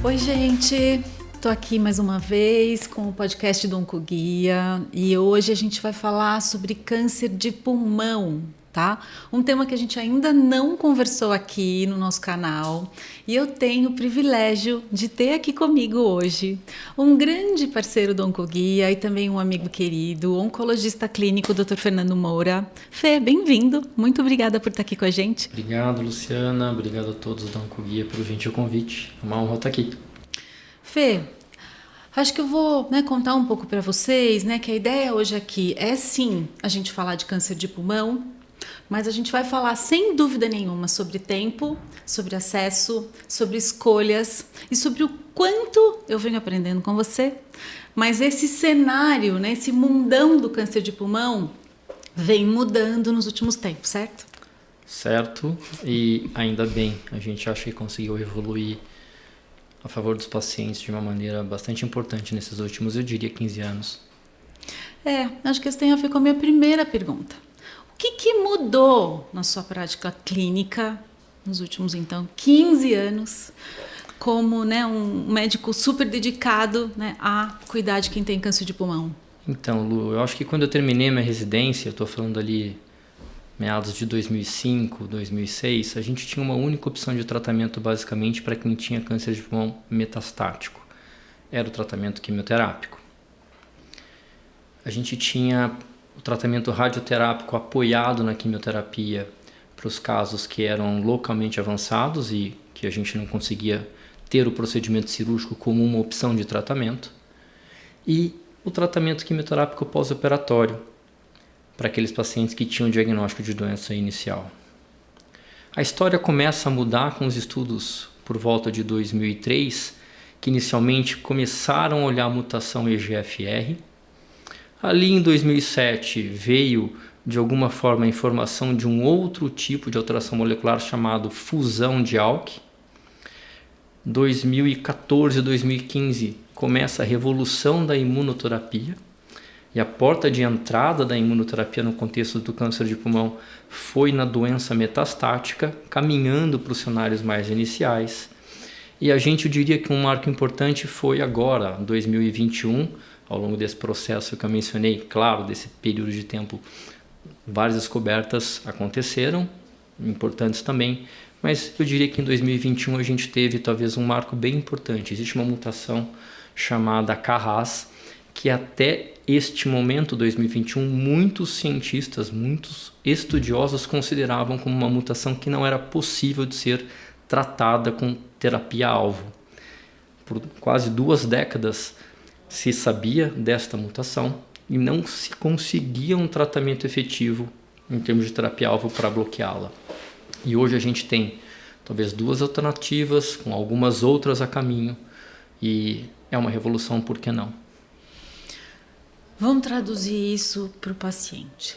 Oi, gente! Tô aqui mais uma vez com o podcast do Oncoguia e hoje a gente vai falar sobre câncer de pulmão, tá? Um tema que a gente ainda não conversou aqui no nosso canal e eu tenho o privilégio de ter aqui comigo hoje um grande parceiro do Oncoguia e também um amigo querido, o oncologista clínico Dr. Fernando Moura. Fê, bem-vindo! Muito obrigada por estar aqui com a gente. Obrigado, Luciana. Obrigado a todos da Oncoguia pelo gentil convite. É uma honra estar aqui. Fê, acho que eu vou contar um pouco para vocês, que a ideia hoje aqui é sim a gente falar de câncer de pulmão, mas a gente vai falar sem dúvida nenhuma sobre tempo, sobre acesso, sobre escolhas e sobre o quanto eu venho aprendendo com você. Mas esse cenário, esse mundão do câncer de pulmão vem mudando nos últimos tempos, certo? Certo, e ainda bem, a gente acha que conseguiu evoluir a favor dos pacientes de uma maneira bastante importante nesses últimos, eu diria, 15 anos. Acho que isso tem a ver com a minha primeira pergunta. O que mudou na sua prática clínica nos últimos, 15 anos, como um médico super dedicado a cuidar de quem tem câncer de pulmão? Então, Lu, eu acho que quando eu terminei minha residência, eu estou falando ali meados de 2005, 2006, a gente tinha uma única opção de tratamento basicamente para quem tinha câncer de pulmão metastático. Era o tratamento quimioterápico. A gente tinha o tratamento radioterápico apoiado na quimioterapia para os casos que eram localmente avançados e que a gente não conseguia ter o procedimento cirúrgico como uma opção de tratamento. E o tratamento quimioterápico pós-operatório, para aqueles pacientes que tinham diagnóstico de doença inicial. A história começa a mudar com os estudos por volta de 2003, que inicialmente começaram a olhar a mutação EGFR. Ali em 2007 veio, de alguma forma, a informação de um outro tipo de alteração molecular chamado fusão de ALK. 2014 e 2015 começa a revolução da imunoterapia. E a porta de entrada da imunoterapia no contexto do câncer de pulmão foi na doença metastática, caminhando para os cenários mais iniciais. E eu diria que um marco importante foi agora, 2021, ao longo desse processo que eu mencionei, claro, desse período de tempo, várias descobertas aconteceram, importantes também, mas eu diria que em 2021 a gente teve talvez um marco bem importante. Existe uma mutação chamada KRAS, que até este momento, 2021, muitos cientistas, muitos estudiosos consideravam como uma mutação que não era possível de ser tratada com terapia-alvo. Por quase 2 décadas se sabia desta mutação e não se conseguia um tratamento efetivo em termos de terapia-alvo para bloqueá-la. E hoje a gente tem talvez 2 alternativas, com algumas outras a caminho, e é uma revolução, por que não? Vamos traduzir isso para o paciente.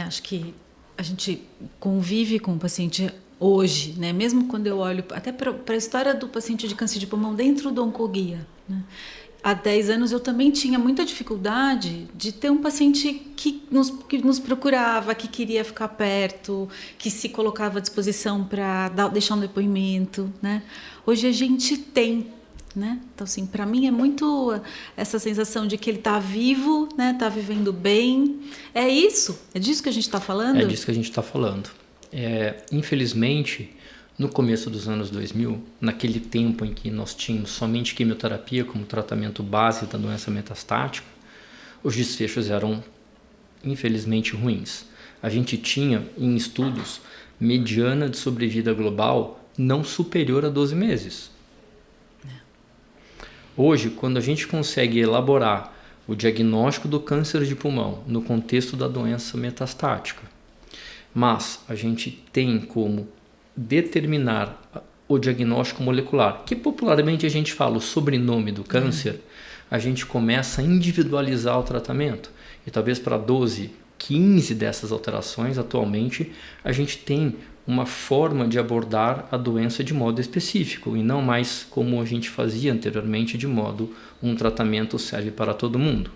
Acho que a gente convive com o paciente hoje, mesmo quando eu olho até para a história do paciente de câncer de pulmão dentro do Oncoguia. Há 10 anos eu também tinha muita dificuldade de ter um paciente que nos procurava, que queria ficar perto, que se colocava à disposição para deixar um depoimento. Hoje a gente tem. Então, assim, para mim é muito essa sensação de que ele está vivo, está vivendo bem. É isso? É disso que a gente está falando? É disso que a gente está falando. Infelizmente, no começo dos anos 2000, naquele tempo em que nós tínhamos somente quimioterapia como tratamento base da doença metastática, os desfechos eram, infelizmente, ruins. A gente tinha, em estudos, mediana de sobrevida global não superior a 12 meses. Hoje, quando a gente consegue elaborar o diagnóstico do câncer de pulmão no contexto da doença metastática, mas a gente tem como determinar o diagnóstico molecular, que popularmente a gente fala o sobrenome do câncer, a gente começa a individualizar o tratamento. E talvez para 12, 15 dessas alterações, atualmente, a gente tem uma forma de abordar a doença de modo específico e não mais como a gente fazia anteriormente, de modo um tratamento serve para todo mundo.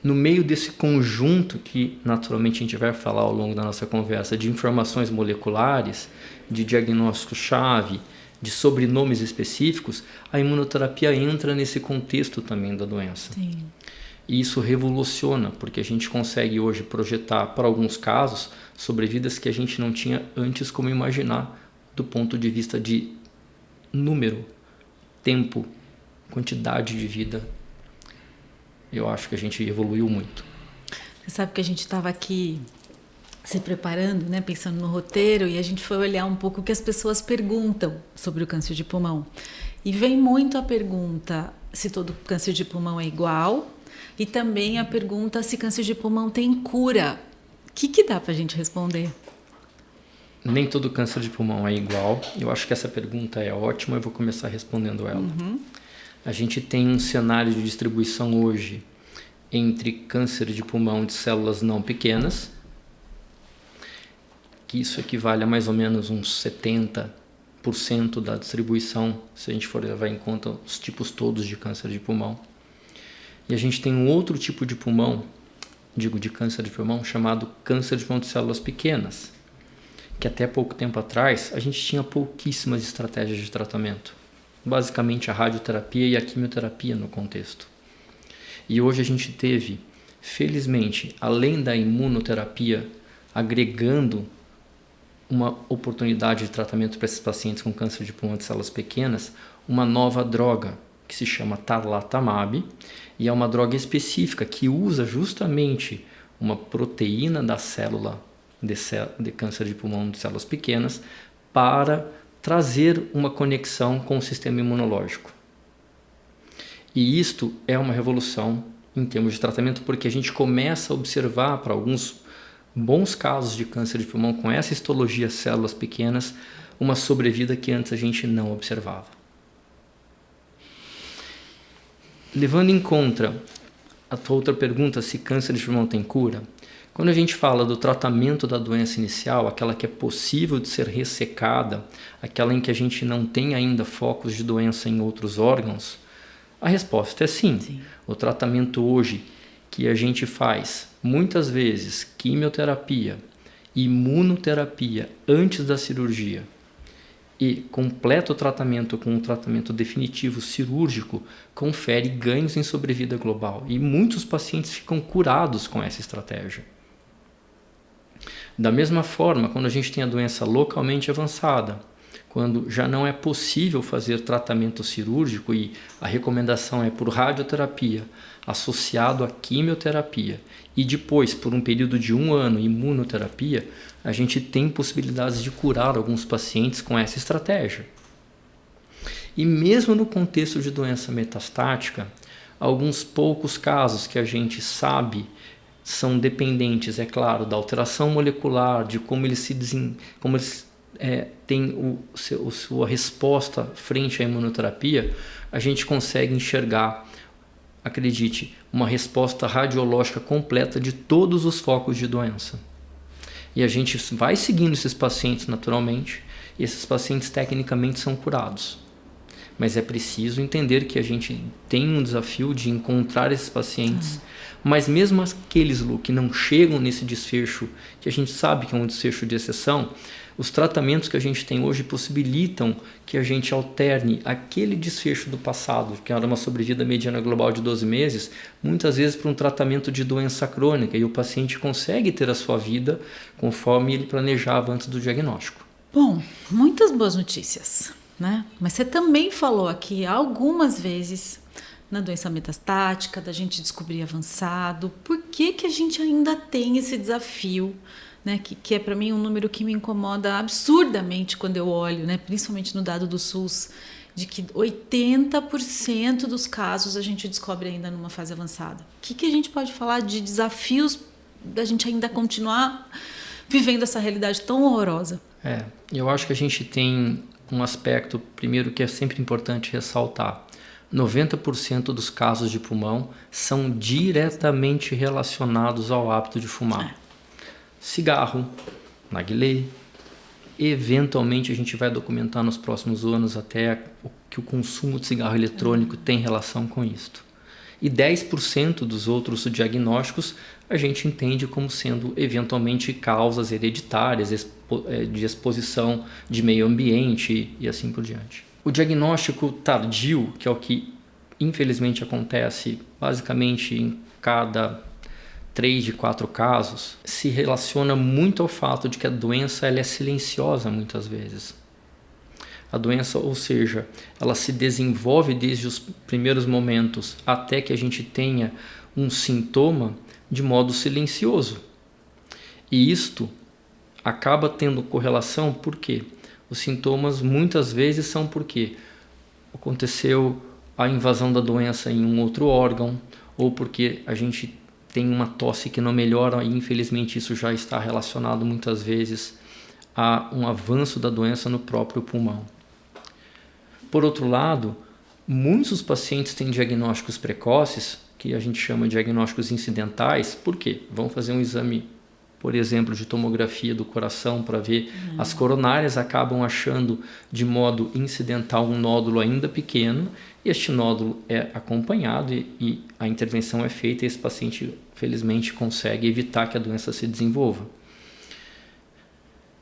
No meio desse conjunto que naturalmente a gente vai falar ao longo da nossa conversa de informações moleculares, de diagnóstico-chave, de sobrenomes específicos, a imunoterapia entra nesse contexto também da doença. Sim. E isso revoluciona, porque a gente consegue hoje projetar, para alguns casos, sobrevidas que a gente não tinha antes como imaginar, do ponto de vista de número, tempo, quantidade de vida. Eu acho que a gente evoluiu muito. Você sabe que a gente estava aqui se preparando, né, pensando no roteiro, e a gente foi olhar um pouco o que as pessoas perguntam sobre o câncer de pulmão. E vem muito a pergunta se todo câncer de pulmão é igual, e também a pergunta se câncer de pulmão tem cura. O que dá para a gente responder? Nem todo câncer de pulmão é igual. Eu acho que essa pergunta é ótima, eu vou começar respondendo ela. A gente tem um cenário de distribuição hoje entre câncer de pulmão de células não pequenas, que isso equivale a mais ou menos uns 70% da distribuição, se a gente for levar em conta os tipos todos de câncer de pulmão. E a gente tem um outro tipo de pulmão, de câncer de pulmão, chamado câncer de pulmão de células pequenas, que até pouco tempo atrás a gente tinha pouquíssimas estratégias de tratamento. Basicamente a radioterapia e a quimioterapia no contexto. E hoje a gente teve, felizmente, além da imunoterapia, agregando uma oportunidade de tratamento para esses pacientes com câncer de pulmão de células pequenas, uma nova droga que se chama tarlatamab, e é uma droga específica que usa justamente uma proteína da célula de câncer de pulmão de células pequenas para trazer uma conexão com o sistema imunológico. E isto é uma revolução em termos de tratamento, porque a gente começa a observar para alguns bons casos de câncer de pulmão com essa histologia células pequenas, uma sobrevida que antes a gente não observava. Levando em conta a tua outra pergunta, se câncer de pulmão tem cura, quando a gente fala do tratamento da doença inicial, aquela que é possível de ser ressecada, aquela em que a gente não tem ainda focos de doença em outros órgãos, a resposta é sim. Sim. O tratamento hoje que a gente faz, muitas vezes, quimioterapia, imunoterapia antes da cirurgia e completa o tratamento com um tratamento definitivo cirúrgico, confere ganhos em sobrevida global. E muitos pacientes ficam curados com essa estratégia. Da mesma forma, quando a gente tem a doença localmente avançada, quando já não é possível fazer tratamento cirúrgico e a recomendação é por radioterapia associado à quimioterapia e depois, por um período de 1 ano, imunoterapia, a gente tem possibilidades de curar alguns pacientes com essa estratégia. E mesmo no contexto de doença metastática, alguns poucos casos que a gente sabe são dependentes, é claro, da alteração molecular, de como eles têm sua resposta frente à imunoterapia, a gente consegue enxergar, acredite, uma resposta radiológica completa de todos os focos de doença. E a gente vai seguindo esses pacientes naturalmente, e esses pacientes tecnicamente são curados. Mas é preciso entender que a gente tem um desafio de encontrar esses pacientes, mas mesmo aqueles, Lu, que não chegam nesse desfecho, que a gente sabe que é um desfecho de exceção, os tratamentos que a gente tem hoje possibilitam que a gente alterne aquele desfecho do passado, que era uma sobrevida mediana global de 12 meses, muitas vezes para um tratamento de doença crônica, e o paciente consegue ter a sua vida conforme ele planejava antes do diagnóstico. Bom, muitas boas notícias, né? Mas você também falou aqui algumas vezes na doença metastática, da gente descobrir avançado. Por que a gente ainda tem esse desafio, né? Que é para mim um número que me incomoda absurdamente quando eu olho, né? Principalmente no dado do SUS, de que 80% dos casos a gente descobre ainda numa fase avançada. O que a gente pode falar de desafios da gente ainda continuar vivendo essa realidade tão horrorosa? Eu acho que a gente tem um aspecto, primeiro, que é sempre importante ressaltar. 90% dos casos de pulmão são diretamente relacionados ao hábito de fumar. Cigarro, narguilé, eventualmente a gente vai documentar nos próximos anos até que o consumo de cigarro eletrônico tem relação com isto. E 10% dos outros diagnósticos a gente entende como sendo eventualmente causas hereditárias, de exposição de meio ambiente e assim por diante. O diagnóstico tardio, que é o que infelizmente acontece basicamente em cada 3 de 4 casos, se relaciona muito ao fato de que a doença ela é silenciosa muitas vezes. A doença, ou seja, ela se desenvolve desde os primeiros momentos até que a gente tenha um sintoma de modo silencioso. E isto acaba tendo correlação porque os sintomas muitas vezes são porque aconteceu a invasão da doença em um outro órgão, ou porque a gente tem uma tosse que não melhora e infelizmente isso já está relacionado muitas vezes a um avanço da doença no próprio pulmão. Por outro lado, muitos pacientes têm diagnósticos precoces, que a gente chama de diagnósticos incidentais. Por quê? Vão fazer um exame, por exemplo, de tomografia do coração para ver as coronárias, acabam achando de modo incidental um nódulo ainda pequeno, e este nódulo é acompanhado e a intervenção é feita e esse paciente, felizmente, consegue evitar que a doença se desenvolva.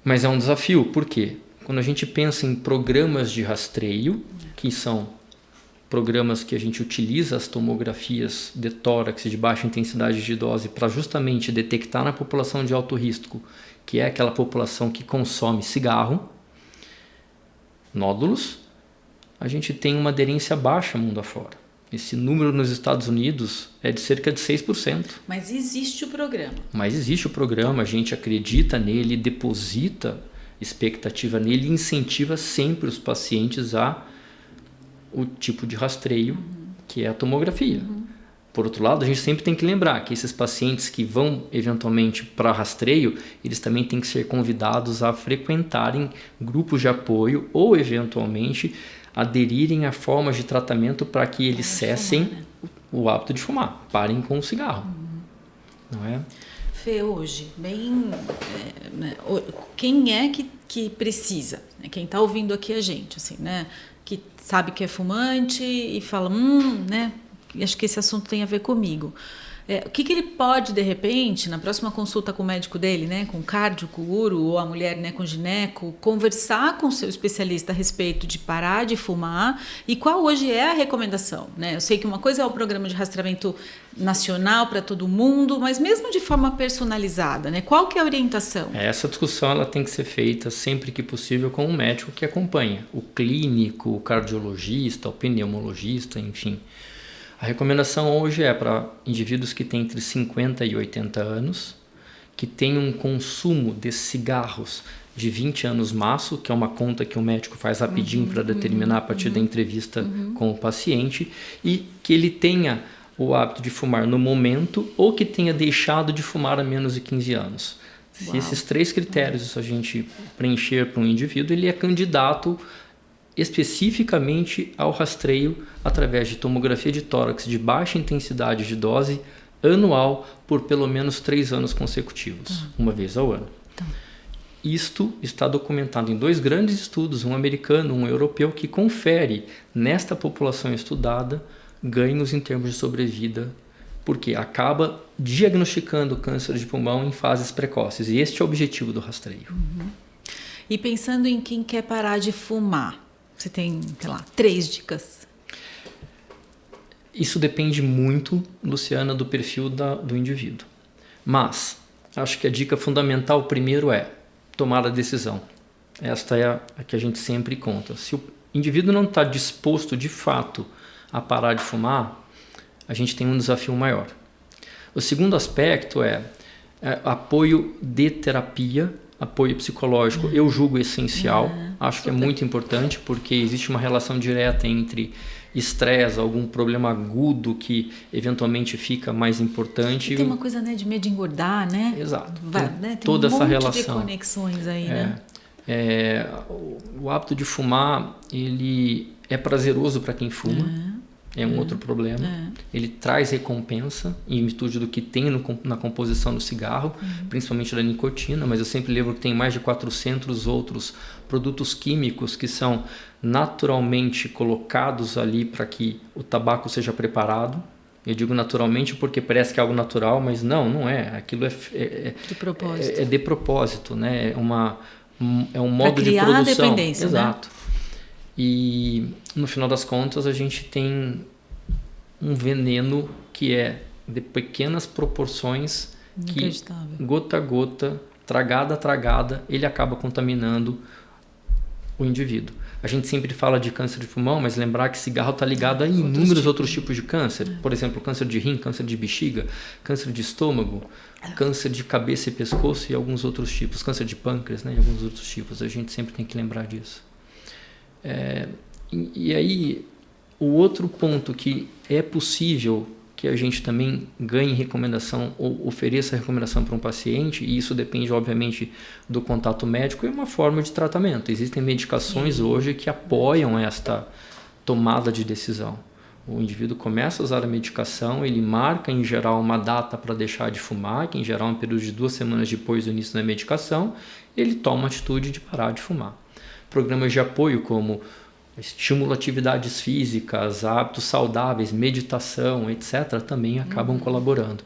Mas é um desafio, por quê? Quando a gente pensa em programas de rastreio, que são programas que a gente utiliza as tomografias de tórax de baixa intensidade de dose para justamente detectar na população de alto risco, que é aquela população que consome cigarro, nódulos, a gente tem uma aderência baixa mundo afora. Esse número nos Estados Unidos é de cerca de 6%. Mas existe o programa. A gente acredita nele, deposita expectativa nele e incentiva sempre os pacientes a o tipo de rastreio que é a tomografia. Por outro lado, a gente sempre tem que lembrar que esses pacientes que vão eventualmente para rastreio, eles também têm que ser convidados a frequentarem grupos de apoio ou eventualmente aderirem a formas de tratamento para que eles cessem o hábito de fumar, parem com o cigarro. Não é? Fê, hoje, quem é que precisa? Quem está ouvindo aqui a gente, assim, né? Que sabe que é fumante e fala, né? Acho que esse assunto tem a ver comigo. O que ele pode, de repente, na próxima consulta com o médico dele, né, com o cardio, com o uro, ou a mulher, né, com o gineco, conversar com o seu especialista a respeito de parar de fumar e qual hoje é a recomendação, né? Eu sei que uma coisa é o programa de rastreamento nacional para todo mundo, mas mesmo de forma personalizada, né? Qual que é a orientação? Essa discussão ela tem que ser feita sempre que possível com o médico que acompanha, o clínico, o cardiologista, o pneumologista, enfim. A recomendação hoje é para indivíduos que têm entre 50 e 80 anos, que têm um consumo de cigarros de 20 anos maço, que é uma conta que o médico faz rapidinho para determinar a partir da entrevista com o paciente, e que ele tenha o hábito de fumar no momento ou que tenha deixado de fumar há menos de 15 anos. Se esses 3 critérios a gente preencher para um indivíduo, ele é candidato especificamente ao rastreio através de tomografia de tórax de baixa intensidade de dose anual por pelo menos 3 anos consecutivos, uma vez ao ano. Isto está documentado em 2 grandes estudos, um americano e um europeu, que confere nesta população estudada ganhos em termos de sobrevida, porque acaba diagnosticando câncer de pulmão em fases precoces, e este é o objetivo do rastreio. E pensando em quem quer parar de fumar, você tem, sei lá, 3 dicas? Isso depende muito, Luciana, do perfil do indivíduo. Mas acho que a dica fundamental primeiro é tomar a decisão. Esta é a que a gente sempre conta. Se o indivíduo não está disposto de fato a parar de fumar, a gente tem um desafio maior. O segundo aspecto é apoio de terapia, apoio psicológico. Eu julgo essencial, acho que é muito importante, porque existe uma relação direta entre estresse, algum problema agudo que eventualmente fica mais importante. E tem uma coisa, né, de medo de engordar, né? Exato. Tem toda essa relação. De conexões aí, né? O hábito de fumar, ele é prazeroso para quem fuma. É um outro problema. Ele traz recompensa em virtude do que tem na composição do cigarro, principalmente da nicotina, mas eu sempre lembro que tem mais de 400 outros produtos químicos que são naturalmente colocados ali para que o tabaco seja preparado. Eu digo naturalmente porque parece que é algo natural, mas não é. Aquilo De propósito. É de propósito, né? É um modo de criar produção. dependência, exato. Né? E no final das contas a gente tem um veneno que é de pequenas proporções que gota a gota, tragada a tragada, ele acaba contaminando o indivíduo. A gente sempre fala de câncer de pulmão, mas lembrar que cigarro está ligado a inúmeros outros tipos de câncer. Por exemplo, câncer de rim, câncer de bexiga, câncer de estômago, câncer de cabeça e pescoço e alguns outros tipos. Câncer de pâncreas, né, e alguns outros tipos. A gente sempre tem que lembrar disso. E aí, o outro ponto que é possível que a gente também ganhe recomendação ou ofereça recomendação para um paciente, e isso depende, obviamente, do contato médico, é uma forma de tratamento. Existem medicações hoje que apoiam esta tomada de decisão. O indivíduo começa a usar a medicação, ele marca, em geral, uma data para deixar de fumar, que em geral é um período de 2 semanas depois do início da medicação, ele toma a atitude de parar de fumar. Programas de apoio como estímulo a atividades físicas, hábitos saudáveis, meditação, etc., também acabam colaborando.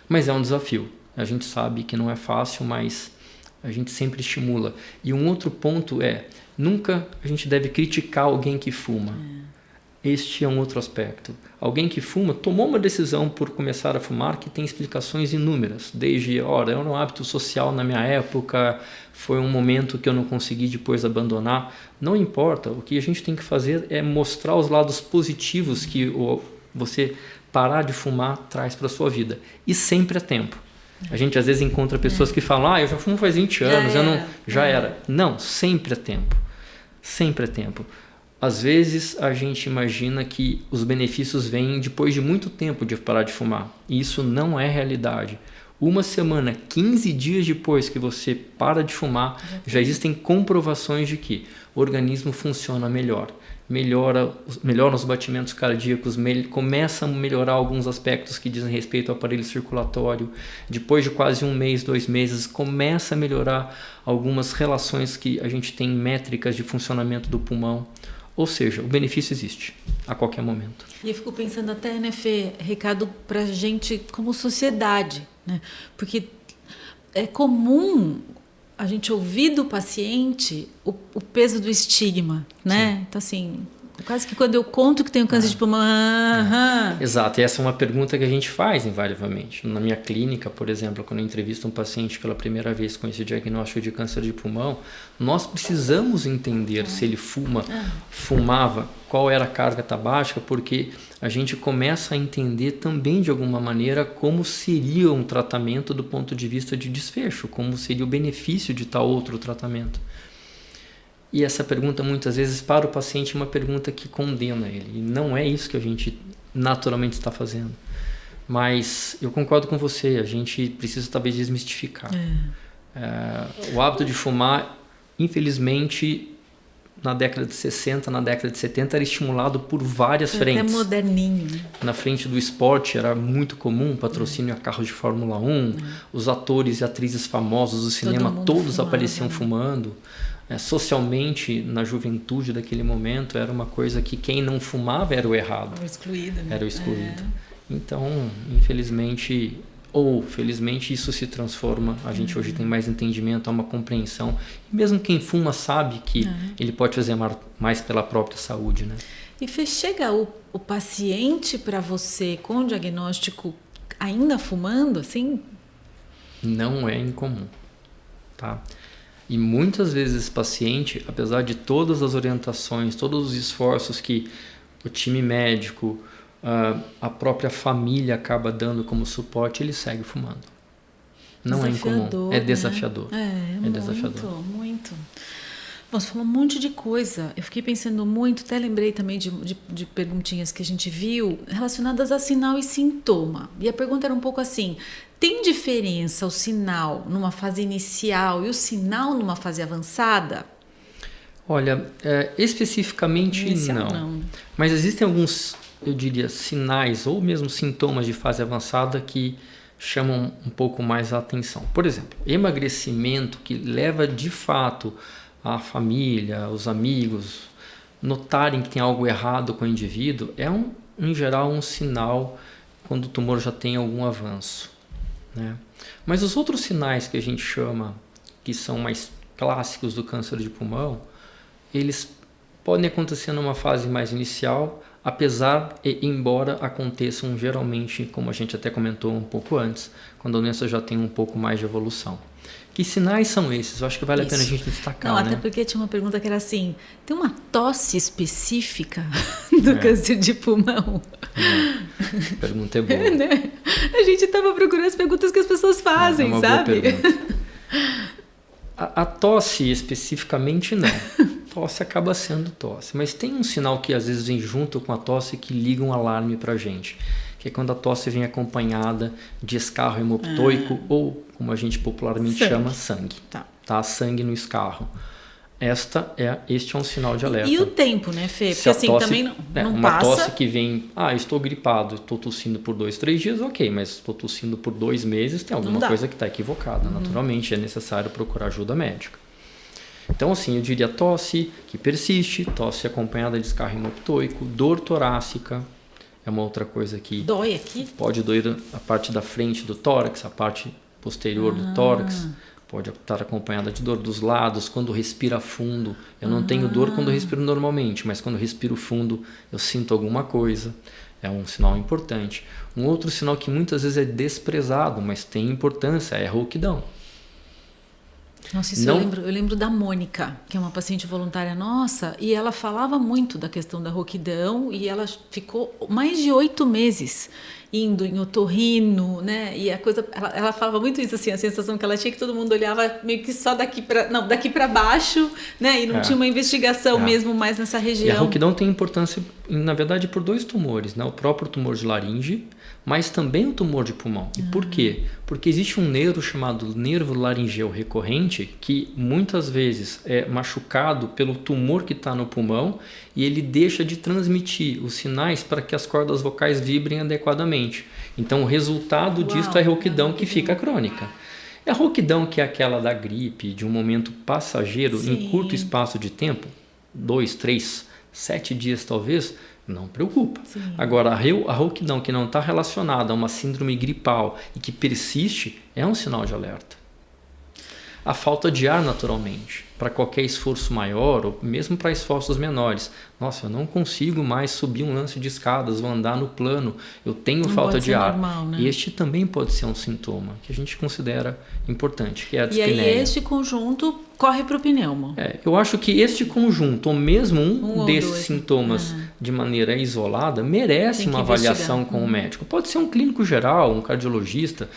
Mas é um desafio. A gente sabe que não é fácil, mas a gente sempre estimula. E um outro ponto é, nunca a gente deve criticar alguém que fuma. Este é um outro aspecto. Alguém que fuma tomou uma decisão por começar a fumar que tem explicações inúmeras. Desde, era um hábito social na minha época, foi um momento que eu não consegui depois abandonar. Não importa, o que a gente tem que fazer é mostrar os lados positivos que você parar de fumar traz para a sua vida. E sempre é tempo. A gente às vezes encontra pessoas que falam, eu já fumo faz 20 anos, já era. Não, sempre é tempo. Sempre é tempo. Às vezes a gente imagina que os benefícios vêm depois de muito tempo de parar de fumar. E isso não é realidade. 1 semana, 15 dias depois que você para de fumar, já existem comprovações de que o organismo funciona melhor. Melhoram os batimentos cardíacos, começa a melhorar alguns aspectos que dizem respeito ao aparelho circulatório. Depois de quase 1 mês, 2 meses, começa a melhorar algumas relações que a gente tem métricas de funcionamento do pulmão. Ou seja, o benefício existe a qualquer momento. E eu fico pensando até, né, Fê, recado para a gente como sociedade, né? Porque é comum a gente ouvir do paciente o peso do estigma, né? Sim. Então, assim, quase que quando eu conto que tenho câncer de pulmão... Exato, e essa é uma pergunta que a gente faz invariavelmente. Na minha clínica, por exemplo, quando eu entrevisto um paciente pela primeira vez com esse diagnóstico de câncer de pulmão, nós precisamos entender se ele fumava, qual era a carga tabágica, porque a gente começa a entender também, de alguma maneira, como seria um tratamento do ponto de vista de desfecho, como seria o benefício de tal outro tratamento. E essa pergunta, muitas vezes, para o paciente, é uma pergunta que condena ele. E não é isso que a gente naturalmente está fazendo. Mas eu concordo com você, a gente precisa talvez desmistificar. O hábito de fumar, infelizmente, na década de 60, na década de 70, era estimulado por várias frentes. Até moderninho. Né? Na frente do esporte era muito comum, patrocínio a carros de Fórmula 1, os atores e atrizes famosos do cinema, todos fumava, apareciam fumando. Socialmente, na juventude daquele momento, era uma coisa que quem não fumava era o errado. Era o excluído. Né? Era o excluído. Então, infelizmente, ou felizmente, isso se transforma. A gente hoje tem mais entendimento, há uma compreensão. E mesmo quem fuma sabe que ele pode fazer mais pela própria saúde. Né? E chega o paciente para você com o diagnóstico ainda fumando, assim? Não é incomum, tá? E muitas vezes esse paciente, apesar de todas as orientações, todos os esforços que o time médico, a própria família acaba dando como suporte, ele segue fumando. Não é incomum, é desafiador. Né? É desafiador. Muito. Bom, você falou um monte de coisa. Eu fiquei pensando muito, até lembrei também de perguntinhas que a gente viu relacionadas a sinal e sintoma. E a pergunta era um pouco assim: tem diferença o sinal numa fase inicial e o sinal numa fase avançada? Olha, especificamente não. Mas existem alguns, eu diria, sinais ou mesmo sintomas de fase avançada que chamam um pouco mais a atenção. Por exemplo, emagrecimento que leva de fato a família, os amigos notarem que tem algo errado com o indivíduo é em geral um sinal quando o tumor já tem algum avanço, né? Mas os outros sinais que a gente chama, que são mais clássicos do câncer de pulmão, eles podem acontecer numa fase mais inicial, apesar e embora aconteçam geralmente, como a gente até comentou um pouco antes, quando a doença já tem um pouco mais de evolução. Que sinais são esses? Eu acho que vale a pena a gente destacar, Não, né? até porque tinha uma pergunta que era assim, tem uma tosse específica do câncer de pulmão? A pergunta é boa. Né? A gente estava procurando as perguntas que as pessoas fazem, é uma sabe? Boa pergunta. A tosse especificamente não. Tosse acaba sendo tosse. Mas tem um sinal que às vezes vem junto com a tosse que liga um alarme pra gente. Que é quando a tosse vem acompanhada de escarro hemoptoico ou, como a gente popularmente chama, sangue. Tá? Sangue no escarro. Este é um sinal de alerta. E o tempo, né, Fê? Porque assim, tosse, também não uma passa... tosse que vem, estou gripado, estou tossindo por 2, 3 dias, ok, mas estou tossindo por 2 meses, tem alguma coisa que está equivocada. Naturalmente, é necessário procurar ajuda médica. Então, assim, eu diria tosse que persiste, tosse acompanhada de escarro hemoptoico, dor torácica, é uma outra coisa que... Dói aqui? Pode doer a parte da frente do tórax, a parte posterior do tórax. Pode estar acompanhada de dor dos lados, quando respira fundo. Eu não tenho dor quando eu respiro normalmente, mas quando eu respiro fundo eu sinto alguma coisa. É um sinal importante. Um outro sinal que muitas vezes é desprezado, mas tem importância, é a rouquidão. Nossa, isso eu lembro da Mônica, que é uma paciente voluntária nossa, e ela falava muito da questão da rouquidão e ela ficou mais de 8 meses indo em otorrino, né? E a coisa, ela falava muito isso, assim, a sensação que ela tinha que todo mundo olhava meio que só daqui para baixo, né? E não tinha uma investigação mesmo mais nessa região. E a rouquidão tem importância, na verdade, por 2 tumores, né? O próprio tumor de laringe, mas também o tumor de pulmão. E por quê? Porque existe um nervo chamado nervo laringeu recorrente que muitas vezes é machucado pelo tumor que está no pulmão e ele deixa de transmitir os sinais para que as cordas vocais vibrem adequadamente. Então o resultado disso é a rouquidão que fica crônica. É a rouquidão que é aquela da gripe, de um momento passageiro em curto espaço de tempo, 2, 3, 7 dias talvez, não preocupa. Agora, a rouquidão que não está relacionada a uma síndrome gripal e que persiste é um sinal de alerta. A falta de ar, naturalmente, para qualquer esforço maior ou mesmo para esforços menores. Nossa, eu não consigo mais subir um lance de escadas, vou andar no plano, eu tenho falta de ar. Normal, né? Este também pode ser um sintoma que a gente considera importante, que é a E dispneia. aí este conjunto corre para o pneumo. Eu acho que este conjunto, ou mesmo um desses sintomas de maneira isolada, merece uma avaliação com o médico. Pode ser um clínico geral, um cardiologista.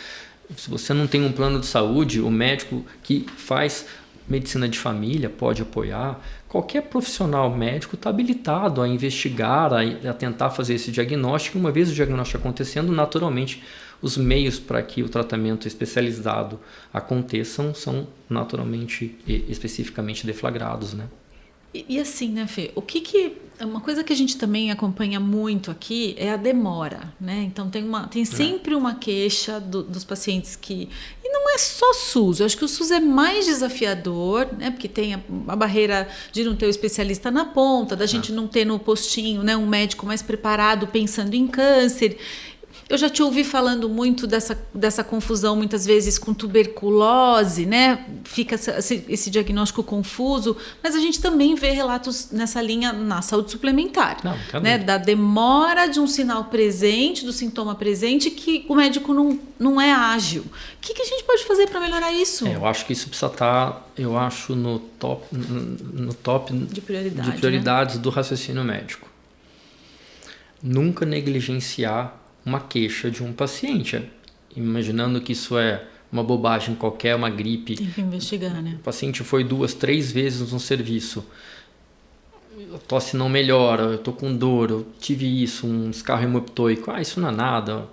Se você não tem um plano de saúde, o médico que faz medicina de família pode apoiar. Qualquer profissional médico está habilitado a investigar, a tentar fazer esse diagnóstico. Uma vez o diagnóstico acontecendo, naturalmente, os meios para que o tratamento especializado aconteçam são naturalmente e especificamente deflagrados, né? E assim, né, Fê? Uma coisa que a gente também acompanha muito aqui é a demora, né? Então tem sempre uma queixa dos pacientes que... E não é só SUS, eu acho que o SUS é mais desafiador, né? Porque tem a barreira de não ter o especialista na ponta, da gente não ter no postinho, né, um médico mais preparado pensando em câncer. Eu já te ouvi falando muito dessa confusão, muitas vezes, com tuberculose, né? Fica esse diagnóstico confuso, mas a gente também vê relatos nessa linha na saúde suplementar, né? Da demora de um sinal presente, do sintoma presente, que o médico não é ágil. O que a gente pode fazer para melhorar isso? Eu acho que isso precisa estar, no top de prioridades, né? Do raciocínio médico. Nunca negligenciar uma queixa de um paciente, imaginando que isso é uma bobagem qualquer, uma gripe. Tem que investigar, né? O paciente foi 2, 3 vezes no serviço, a tosse não melhora, eu estou com dor, eu tive isso, um escarro hemoptoico, isso não é nada.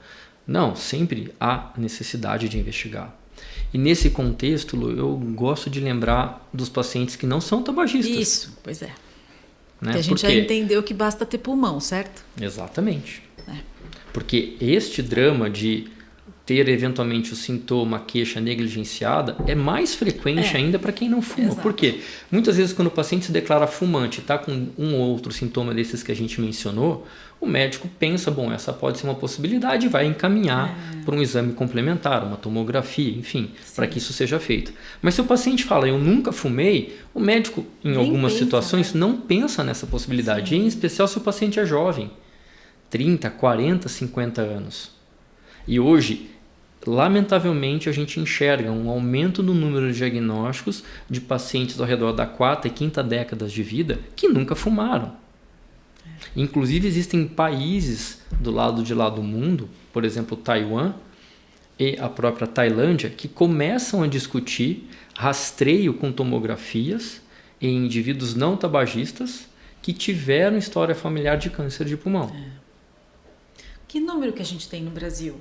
Não, sempre há necessidade de investigar. E nesse contexto, Lu, eu gosto de lembrar dos pacientes que não são tabagistas. Isso, pois é. Né? Que a gente já entendeu que basta ter pulmão, certo? Exatamente. Porque este drama de ter eventualmente o sintoma, a queixa negligenciada, é mais frequente ainda para quem não fuma. Exato. Por quê? Muitas vezes quando o paciente se declara fumante e está com um ou outro sintoma desses que a gente mencionou, o médico pensa, bom, essa pode ser uma possibilidade e vai encaminhar para um exame complementar, uma tomografia, enfim, para que isso seja feito. Mas se o paciente fala, eu nunca fumei, o médico, em algumas situações, não pensa nessa possibilidade, em especial se o paciente é jovem, 30, 40, 50 anos. E hoje, lamentavelmente, a gente enxerga um aumento no número de diagnósticos de pacientes ao redor da 4ª e 5ª décadas de vida que nunca fumaram. Inclusive, existem países do lado de lá do mundo, por exemplo, Taiwan e a própria Tailândia, que começam a discutir rastreio com tomografias em indivíduos não tabagistas que tiveram história familiar de câncer de pulmão. Que número que a gente tem no Brasil?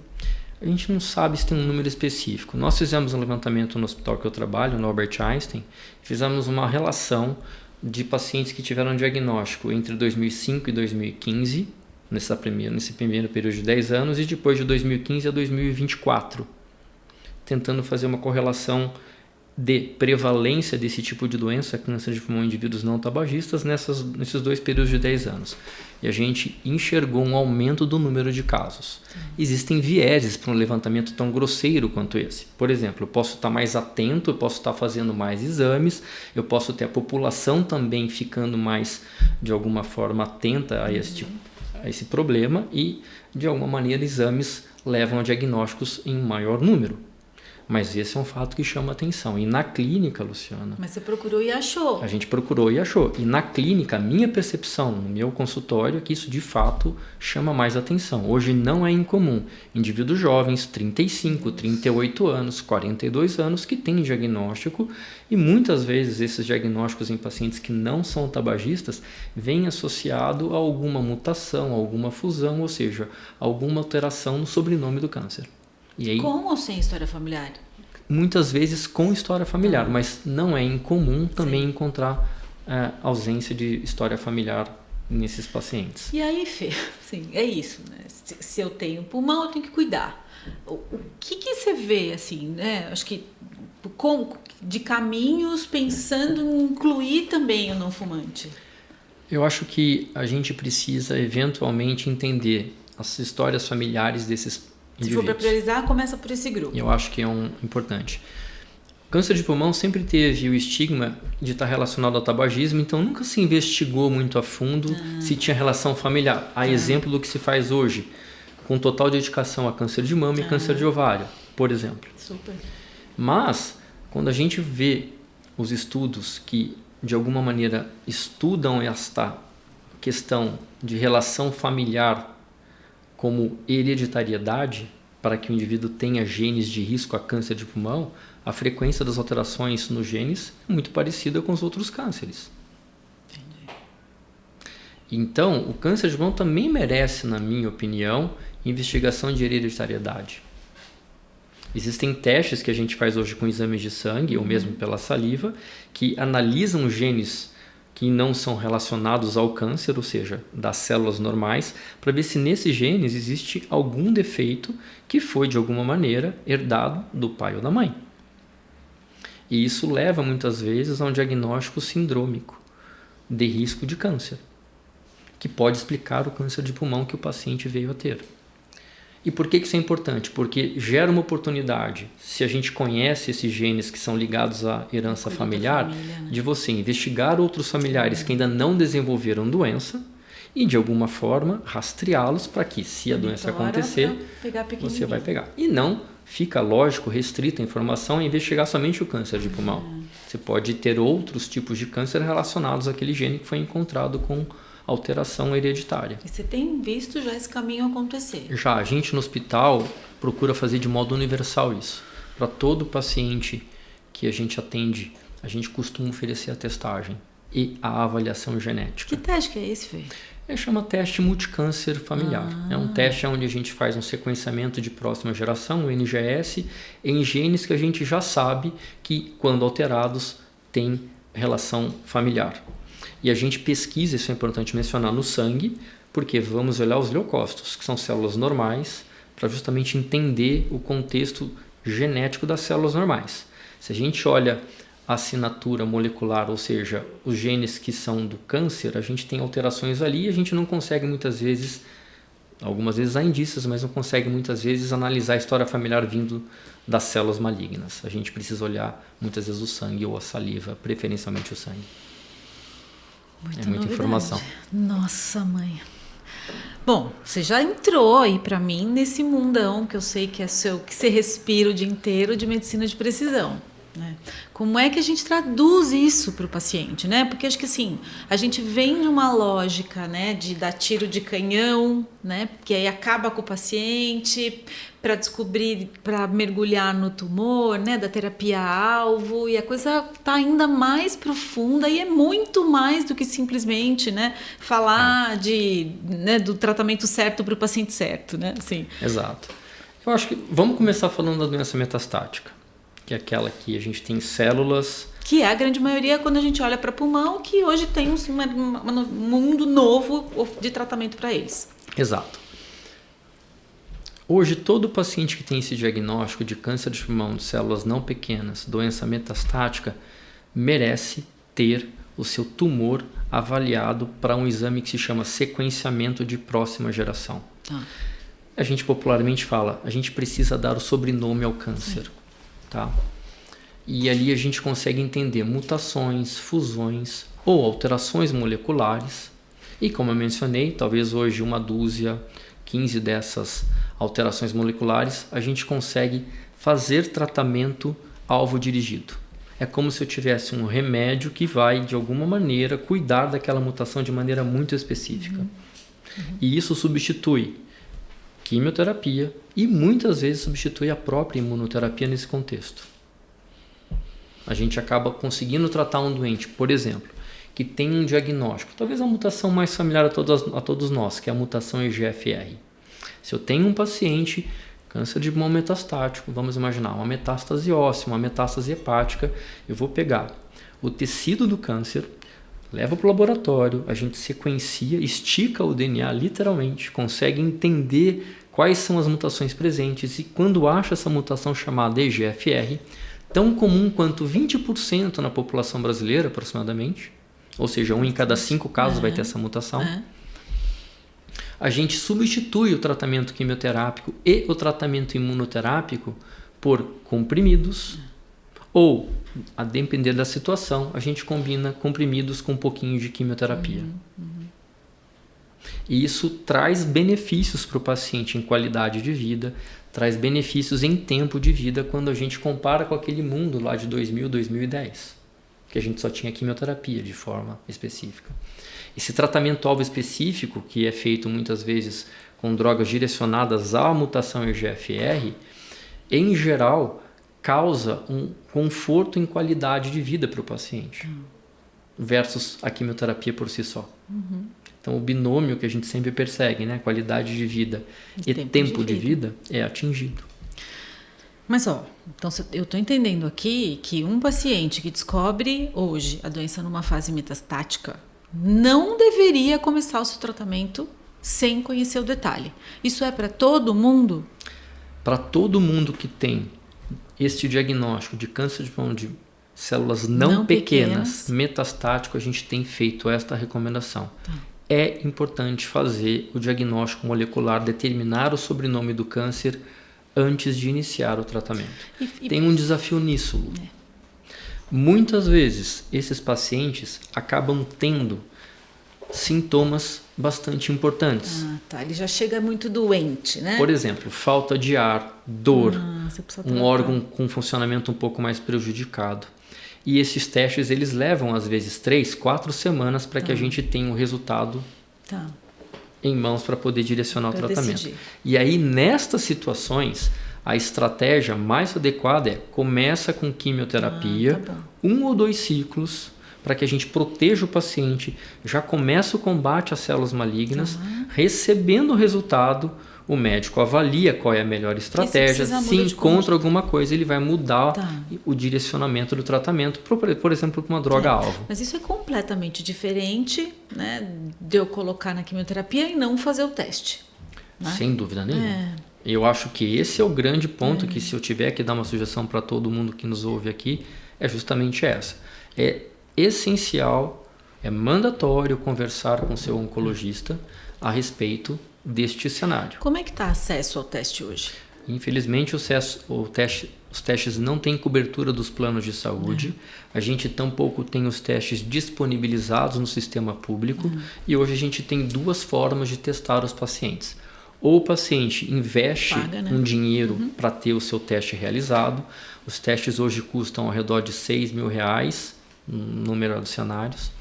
A gente não sabe se tem um número específico. Nós fizemos um levantamento no hospital que eu trabalho, no Albert Einstein, fizemos uma relação de pacientes que tiveram diagnóstico entre 2005 e 2015, nesse primeiro período de 10 anos, e depois de 2015 a 2024, tentando fazer uma correlação de prevalência desse tipo de doença, câncer de pulmão em indivíduos não tabagistas, nesses 2 períodos de 10 anos. E a gente enxergou um aumento do número de casos. Existem vieses para um levantamento tão grosseiro quanto esse. Por exemplo, eu posso estar mais atento, eu posso estar fazendo mais exames, eu posso ter a população também ficando mais, de alguma forma, atenta a esse problema e, de alguma maneira, exames levam a diagnósticos em maior número. Mas esse é um fato que chama atenção. E na clínica, Luciana... Mas você procurou e achou. A gente procurou e achou. E na clínica, a minha percepção, no meu consultório, é que isso de fato chama mais atenção. Hoje não é incomum. Indivíduos jovens, 35, 38 anos, 42 anos, que têm diagnóstico. E muitas vezes esses diagnósticos em pacientes que não são tabagistas vêm associado a alguma mutação, a alguma fusão, ou seja, alguma alteração no sobrenome do câncer. E aí, com ou sem história familiar? Muitas vezes com história familiar, mas não é incomum também encontrar ausência de história familiar nesses pacientes. E aí, Fê, sim, é isso, né? Se eu tenho pulmão, eu tenho que cuidar. O que você vê, assim, né? Acho que de caminhos pensando em incluir também o não fumante. Eu acho que a gente precisa eventualmente entender as histórias familiares desses Se for para priorizar, começa por esse grupo. Eu acho que é importante. O câncer de pulmão sempre teve o estigma de estar relacionado ao tabagismo, então nunca se investigou muito a fundo se tinha relação familiar. A exemplo do que se faz hoje, com total dedicação a câncer de mama e câncer de ovário, por exemplo. Super. Mas, quando a gente vê os estudos que, de alguma maneira, estudam esta questão de relação familiar como hereditariedade, para que o indivíduo tenha genes de risco a câncer de pulmão, a frequência das alterações nos genes é muito parecida com os outros cânceres. Entendi. Então, o câncer de pulmão também merece, na minha opinião, investigação de hereditariedade. Existem testes que a gente faz hoje com exames de sangue, ou mesmo pela saliva, que analisam genes que não são relacionados ao câncer, ou seja, das células normais, para ver se nesses genes existe algum defeito que foi, de alguma maneira, herdado do pai ou da mãe. E isso leva, muitas vezes, a um diagnóstico sindrômico de risco de câncer, que pode explicar o câncer de pulmão que o paciente veio a ter. E por que isso é importante? Porque gera uma oportunidade, se a gente conhece esses genes que são ligados à herança familiar, de você investigar outros familiares que ainda não desenvolveram doença e, de alguma forma, rastreá-los para que, se a doença acontecer, você vai pegar. E não fica, lógico, restrita a informação a investigar somente o câncer de pulmão. Você pode ter outros tipos de câncer relacionados àquele gene que foi encontrado com alteração hereditária. E você tem visto já esse caminho acontecer? Já, a gente no hospital procura fazer de modo universal isso. Para todo paciente que a gente atende, a gente costuma oferecer a testagem e a avaliação genética. Que teste que é esse, Fê? Chama teste multicâncer familiar. É um teste onde a gente faz um sequenciamento de próxima geração, o NGS, em genes que a gente já sabe que, quando alterados, tem relação familiar. E a gente pesquisa, isso é importante mencionar, no sangue, porque vamos olhar os leucócitos, que são células normais, para justamente entender o contexto genético das células normais. Se a gente olha a assinatura molecular, ou seja, os genes que são do câncer, a gente tem alterações ali e a gente não consegue muitas vezes, algumas vezes há indícios, mas não consegue muitas vezes analisar a história familiar vindo das células malignas. A gente precisa olhar muitas vezes o sangue ou a saliva, preferencialmente o sangue. Muita informação. Nossa, mãe. Bom, você já entrou aí para mim nesse mundão que eu sei que é seu, que você respira o dia inteiro de medicina de precisão, né? Como é que a gente traduz isso para o paciente, né? Porque acho que assim, a gente vem de uma lógica, né, de dar tiro de canhão, né, que aí acaba com o paciente para descobrir, para mergulhar no tumor, né, da terapia-alvo, e a coisa tá ainda mais profunda e é muito mais do que simplesmente, né, falar né, do tratamento certo para o paciente certo, né? Assim. Exato. Eu acho que vamos começar falando da doença metastática, que é aquela que a gente tem células... Que é a grande maioria quando a gente olha para pulmão, que hoje tem um mundo novo de tratamento para eles. Exato. Hoje, todo paciente que tem esse diagnóstico de câncer de pulmão de células não pequenas, doença metastática, merece ter o seu tumor avaliado para um exame que se chama sequenciamento de próxima geração. Tá. A gente popularmente fala, a gente precisa dar o sobrenome ao câncer. Sim. Tá? E ali a gente consegue entender mutações, fusões ou alterações moleculares. E como eu mencionei, talvez hoje 1 15 dessas alterações moleculares, a gente consegue fazer tratamento alvo dirigido. É como se eu tivesse um remédio que vai, de alguma maneira, cuidar daquela mutação de maneira muito específica. E isso substitui quimioterapia e muitas vezes substitui a própria imunoterapia nesse contexto. A gente acaba conseguindo tratar um doente, por exemplo, que tem um diagnóstico, talvez a mutação mais familiar a todos nós, que é a mutação EGFR. Se eu tenho um paciente, câncer de pulmão metastático, vamos imaginar uma metástase óssea, uma metástase hepática, eu vou pegar o tecido do câncer, levo para o laboratório, a gente sequencia, estica o DNA literalmente, consegue entender quais são as mutações presentes e quando acha essa mutação chamada EGFR, tão comum quanto 20% na população brasileira aproximadamente, ou seja, 1 em cada 5 casos vai ter essa mutação, a gente substitui o tratamento quimioterápico e o tratamento imunoterápico por comprimidos ou, a depender da situação, a gente combina comprimidos com um pouquinho de quimioterapia. E isso traz benefícios para o paciente em qualidade de vida, traz benefícios em tempo de vida quando a gente compara com aquele mundo lá de 2000, 2010, que a gente só tinha quimioterapia de forma específica. Esse tratamento-alvo específico, que é feito muitas vezes com drogas direcionadas à mutação EGFR, em geral, causa um conforto em qualidade de vida para o paciente, versus a quimioterapia por si só. Então, o binômio que a gente sempre persegue, né? Qualidade de vida e tempo de vida é atingido. Mas, então eu estou entendendo aqui que um paciente que descobre hoje a doença numa fase metastática não deveria começar o seu tratamento sem conhecer o detalhe. Isso é para todo mundo? Para todo mundo que tem este diagnóstico de câncer de pulmão de células não pequenas, metastático, a gente tem feito esta recomendação. Tá. É importante fazer o diagnóstico molecular, determinar o sobrenome do câncer antes de iniciar o tratamento. Tem um desafio nisso, Lu. Muitas vezes, esses pacientes acabam tendo sintomas bastante importantes. Ele já chega muito doente, né? Por exemplo, falta de ar, dor, um órgão com funcionamento um pouco mais prejudicado. E esses testes, eles levam, às vezes, 3, 4 semanas para que a gente tenha o resultado em mãos para poder direcionar o tratamento. Decidir. E aí, nestas situações, a estratégia mais adequada é começa com quimioterapia, 1 ou 2 ciclos, para que a gente proteja o paciente, já começa o combate às células malignas, recebendo o resultado, o médico avalia qual é a melhor estratégia, se encontra alguma coisa, ele vai mudar o direcionamento do tratamento, por exemplo, para uma droga-alvo. Mas isso é completamente diferente, né, de eu colocar na quimioterapia e não fazer o teste. Né? Sem dúvida nenhuma. Eu acho que esse é o grande ponto que, se eu tiver que dar uma sugestão para todo mundo que nos ouve aqui, é justamente essa. É essencial, é mandatório conversar com seu oncologista a respeito deste cenário. Como é que está acesso ao teste hoje? Infelizmente, os testes não têm cobertura dos planos de saúde. A gente tampouco tem os testes disponibilizados no sistema público. E hoje a gente tem duas formas de testar os pacientes. Ou o paciente investe um dinheiro para ter o seu teste realizado. Os testes hoje custam ao redor de R$6.000, no melhor dos cenários.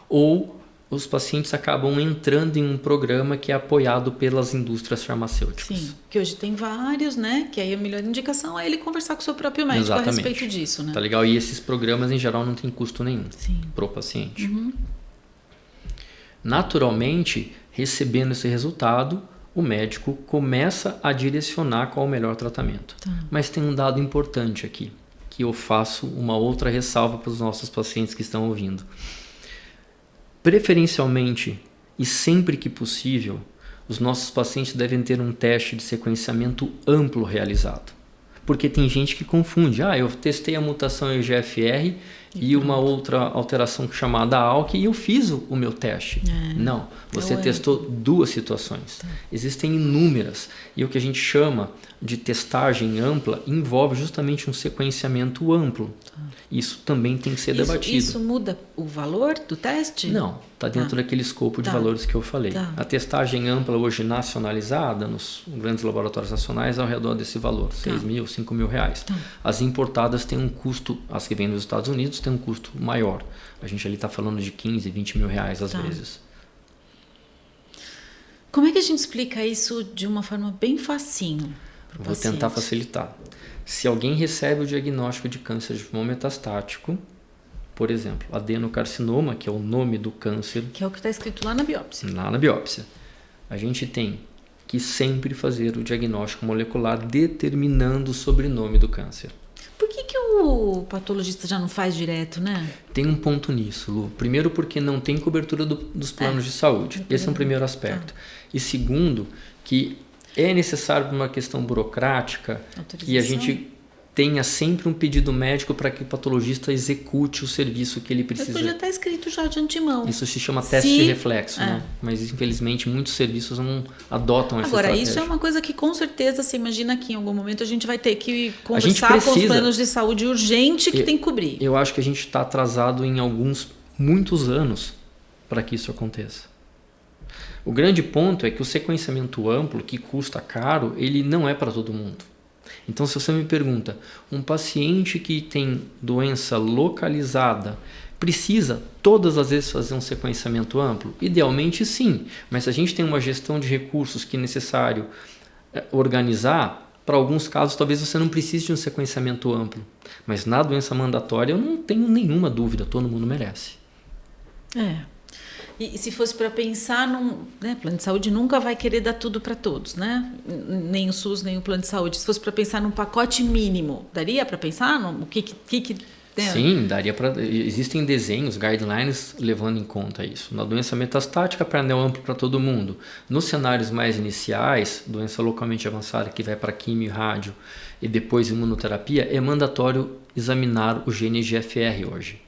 Ou os pacientes acabam entrando em um programa que é apoiado pelas indústrias farmacêuticas. Sim, que hoje tem vários, né? Que aí a melhor indicação é ele conversar com o seu próprio médico. Exatamente. A respeito disso, né? Tá legal? E esses programas, em geral, não tem custo nenhum para o paciente. Naturalmente, recebendo esse resultado, o médico começa a direcionar qual é o melhor tratamento. Mas tem um dado importante aqui, que eu faço uma outra ressalva para os nossos pacientes que estão ouvindo. Preferencialmente e sempre que possível, os nossos pacientes devem ter um teste de sequenciamento amplo realizado. Porque tem gente que confunde. Eu testei a mutação EGFR e uma outra alteração chamada ALK e eu fiz o meu teste. Não, você testou duas situações. Existem inúmeras. E o que a gente chama de testagem ampla envolve justamente um sequenciamento amplo. Isso também tem que ser debatido. Isso muda o valor do teste? Não, está dentro daquele escopo de valores que eu falei. A testagem ampla hoje nacionalizada nos grandes laboratórios nacionais é ao redor desse valor, R$6.000, R$5.000. As importadas têm um custo, as que vêm dos Estados Unidos têm um custo maior. A gente ali está falando de R$15, R$20.000 às vezes. Como é que a gente explica isso de uma forma bem facinho? Vou tentar facilitar. Se alguém recebe o diagnóstico de câncer de pulmão metastático, por exemplo, adenocarcinoma, que é o nome do câncer. Que é o que está escrito lá na biópsia. Lá na biópsia. A gente tem que sempre fazer o diagnóstico molecular determinando o sobrenome do câncer. Por que o patologista já não faz direto, né? Tem um ponto nisso, Lu. Primeiro porque não tem cobertura dos planos de saúde. Esse é um primeiro aspecto. E segundo, que é necessário, por uma questão burocrática, que a gente tenha sempre um pedido médico para que o patologista execute o serviço que ele precisa. Mas podia estar escrito já de antemão. Isso se chama teste de reflexo, né? Mas infelizmente muitos serviços não adotam essa estratégia. Agora, isso é uma coisa que com certeza você imagina que em algum momento a gente vai ter que conversar com os planos de saúde urgente que tem que cobrir. Eu acho que a gente está atrasado em muitos anos para que isso aconteça. O grande ponto é que o sequenciamento amplo, que custa caro, ele não é para todo mundo. Então, se você me pergunta, um paciente que tem doença localizada precisa todas as vezes fazer um sequenciamento amplo? Idealmente sim, mas se a gente tem uma gestão de recursos que é necessário organizar, para alguns casos talvez você não precise de um sequenciamento amplo. Mas na doença mandatória eu não tenho nenhuma dúvida, todo mundo merece. E se fosse para pensar plano de saúde nunca vai querer dar tudo para todos, né? Nem o SUS, nem o plano de saúde. Se fosse para pensar num pacote mínimo, daria para pensar no que Sim, daria para. Existem desenhos, guidelines levando em conta isso. Na doença metastática, painel amplo para todo mundo. Nos cenários mais iniciais, doença localmente avançada que vai para quimio e rádio e depois imunoterapia, é mandatório examinar o gene EGFR hoje,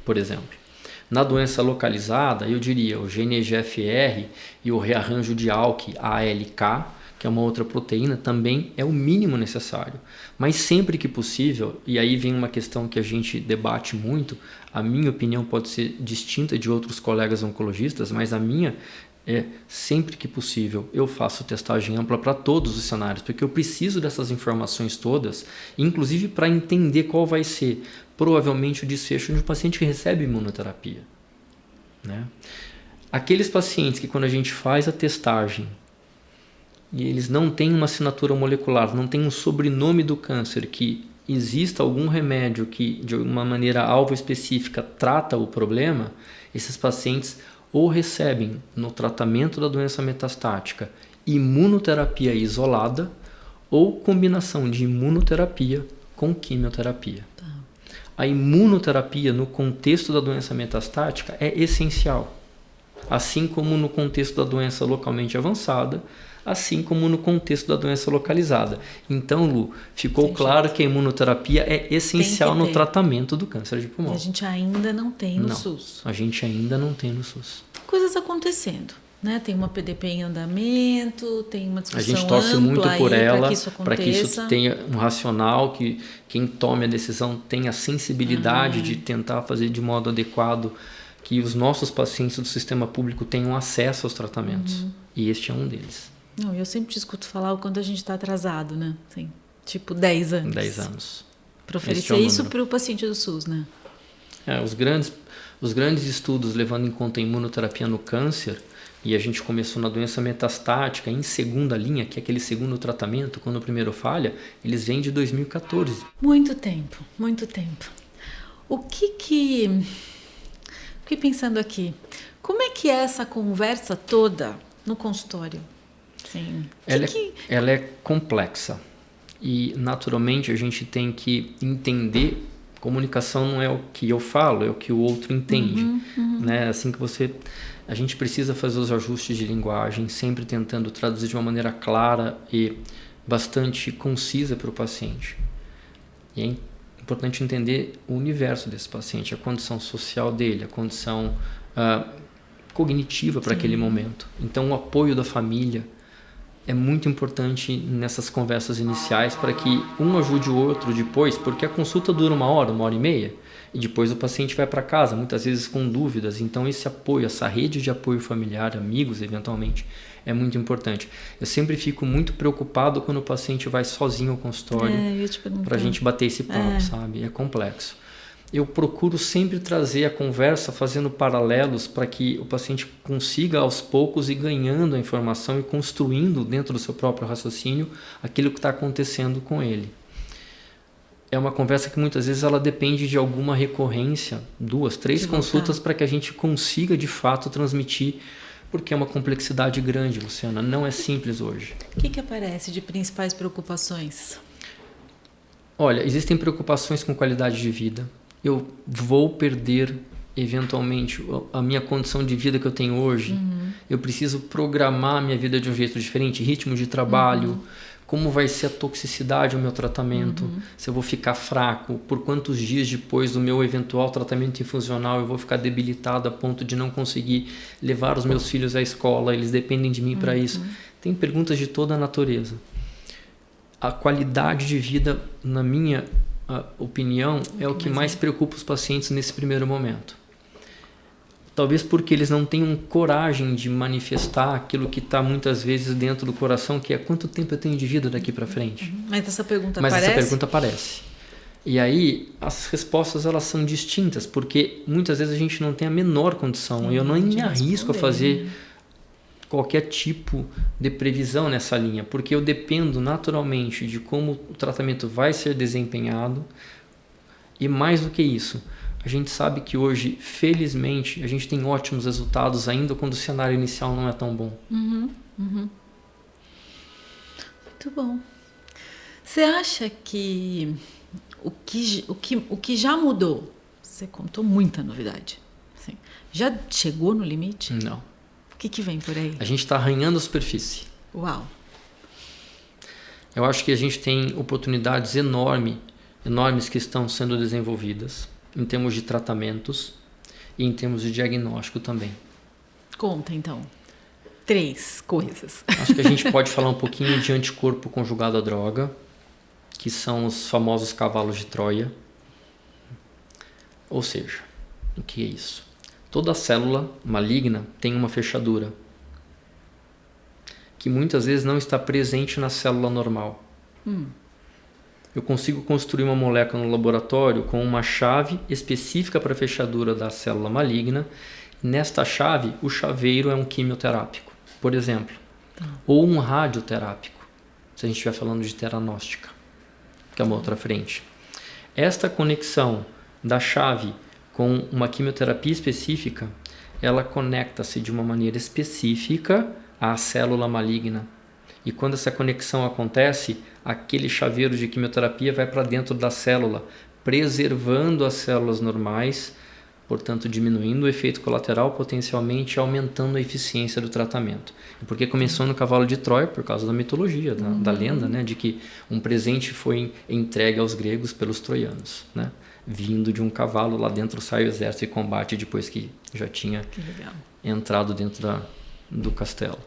por exemplo. Na doença localizada, eu diria o gene EGFR e o rearranjo de ALK, ALK, que é uma outra proteína, também é o mínimo necessário. Mas sempre que possível, e aí vem uma questão que a gente debate muito, a minha opinião pode ser distinta de outros colegas oncologistas, mas a minha é, sempre que possível, eu faço testagem ampla para todos os cenários, porque eu preciso dessas informações todas, inclusive para entender qual vai ser provavelmente o desfecho de um paciente que recebe imunoterapia, né? Aqueles pacientes que quando a gente faz a testagem e eles não têm uma assinatura molecular, não têm um sobrenome do câncer, que exista algum remédio que de uma maneira alvo específica trata o problema, esses pacientes ou recebem no tratamento da doença metastática imunoterapia isolada ou combinação de imunoterapia com quimioterapia. A imunoterapia no contexto da doença metastática é essencial. Assim como no contexto da doença localmente avançada, assim como no contexto da doença localizada. Então, Lu, ficou claro que a imunoterapia é essencial no tratamento do câncer de pulmão. E a gente ainda não tem no SUS. A gente ainda não tem no SUS. Coisas acontecendo, né? Tem uma PDP em andamento, tem uma discussão ampla. A gente torce muito por ela, para que isso tenha um racional, que quem tome a decisão tenha a sensibilidade de tentar fazer de modo adequado, que os nossos pacientes do sistema público tenham acesso aos tratamentos. E este é um deles. Não, eu sempre te escuto falar o quanto a gente está atrasado, né? Assim, tipo 10 anos. 10 anos. Para oferecer isso para o paciente do SUS, né? Os grandes estudos levando em conta a imunoterapia no câncer, e a gente começou na doença metastática em segunda linha, que é aquele segundo tratamento, quando o primeiro falha, eles vêm de 2014. Muito tempo, muito tempo. Fiquei pensando aqui, como é que é essa conversa toda no consultório? Sim. Ela é complexa e, naturalmente, a gente tem que entender. Comunicação não é o que eu falo, é o que o outro entende. Né? Assim que a gente precisa fazer os ajustes de linguagem, sempre tentando traduzir de uma maneira clara e bastante concisa para o paciente. E é importante entender o universo desse paciente, a condição social dele, a condição cognitiva para aquele momento. Então, o apoio da família é muito importante nessas conversas iniciais para que um ajude o outro depois, porque a consulta dura 1 hora, 1 hora e meia, e depois o paciente vai para casa, muitas vezes com dúvidas. Então esse apoio, essa rede de apoio familiar, amigos eventualmente, é muito importante. Eu sempre fico muito preocupado quando o paciente vai sozinho ao consultório para a gente bater esse papo, sabe? É complexo. Eu procuro sempre trazer a conversa fazendo paralelos para que o paciente consiga aos poucos ir ganhando a informação e construindo dentro do seu próprio raciocínio aquilo que está acontecendo com ele. É uma conversa que muitas vezes ela depende de alguma recorrência, 2, 3 consultas para que a gente consiga de fato transmitir, porque é uma complexidade grande, Luciana, não é simples hoje. O que aparece de principais preocupações? Olha, existem preocupações com qualidade de vida. Eu vou perder eventualmente a minha condição de vida que eu tenho hoje. Eu preciso programar a minha vida de um jeito diferente, ritmo de trabalho, como vai ser a toxicidade do meu tratamento, se eu vou ficar fraco, por quantos dias depois do meu eventual tratamento infusional eu vou ficar debilitado a ponto de não conseguir levar os meus filhos à escola, eles dependem de mim para isso. Tem perguntas de toda a natureza. A qualidade de vida, na minha opinião, é o que mais preocupa os pacientes nesse primeiro momento. Talvez porque eles não tenham coragem de manifestar aquilo que está muitas vezes dentro do coração, que é quanto tempo eu tenho de vida daqui para frente. Mas essa pergunta aparece. E aí as respostas elas são distintas, porque muitas vezes a gente não tem a menor condição. Eu não me arrisco a fazer qualquer tipo de previsão nessa linha, porque eu dependo naturalmente de como o tratamento vai ser desempenhado. E mais do que isso, a gente sabe que hoje, felizmente, a gente tem ótimos resultados ainda quando o cenário inicial não é tão bom. Muito bom. Você acha que o que já mudou, você contou muita novidade, assim, já chegou no limite? Não. O que vem por aí? A gente está arranhando a superfície. Uau! Eu acho que a gente tem oportunidades enormes que estão sendo desenvolvidas em termos de tratamentos e em termos de diagnóstico também. Conta, então. 3 coisas. Acho que a gente pode falar um pouquinho de anticorpo conjugado à droga, que são os famosos cavalos de Troia. Ou seja, o que é isso? Toda célula maligna tem uma fechadura que muitas vezes não está presente na célula normal. Eu consigo construir uma molécula no laboratório com uma chave específica para a fechadura da célula maligna. Nesta chave, o chaveiro é um quimioterápico, por exemplo, ou um radioterápico, se a gente estiver falando de teranóstica, que é uma outra frente. Esta conexão da chave com uma quimioterapia específica, ela conecta-se de uma maneira específica à célula maligna. E quando essa conexão acontece, aquele chaveiro de quimioterapia vai para dentro da célula, preservando as células normais, portanto diminuindo o efeito colateral, potencialmente aumentando a eficiência do tratamento. Porque começou no cavalo de Troia por causa da mitologia, da lenda, né, de que um presente foi entregue aos gregos pelos troianos, né, vindo de um cavalo, lá dentro sai o exército e combate depois que já tinha entrado dentro do castelo.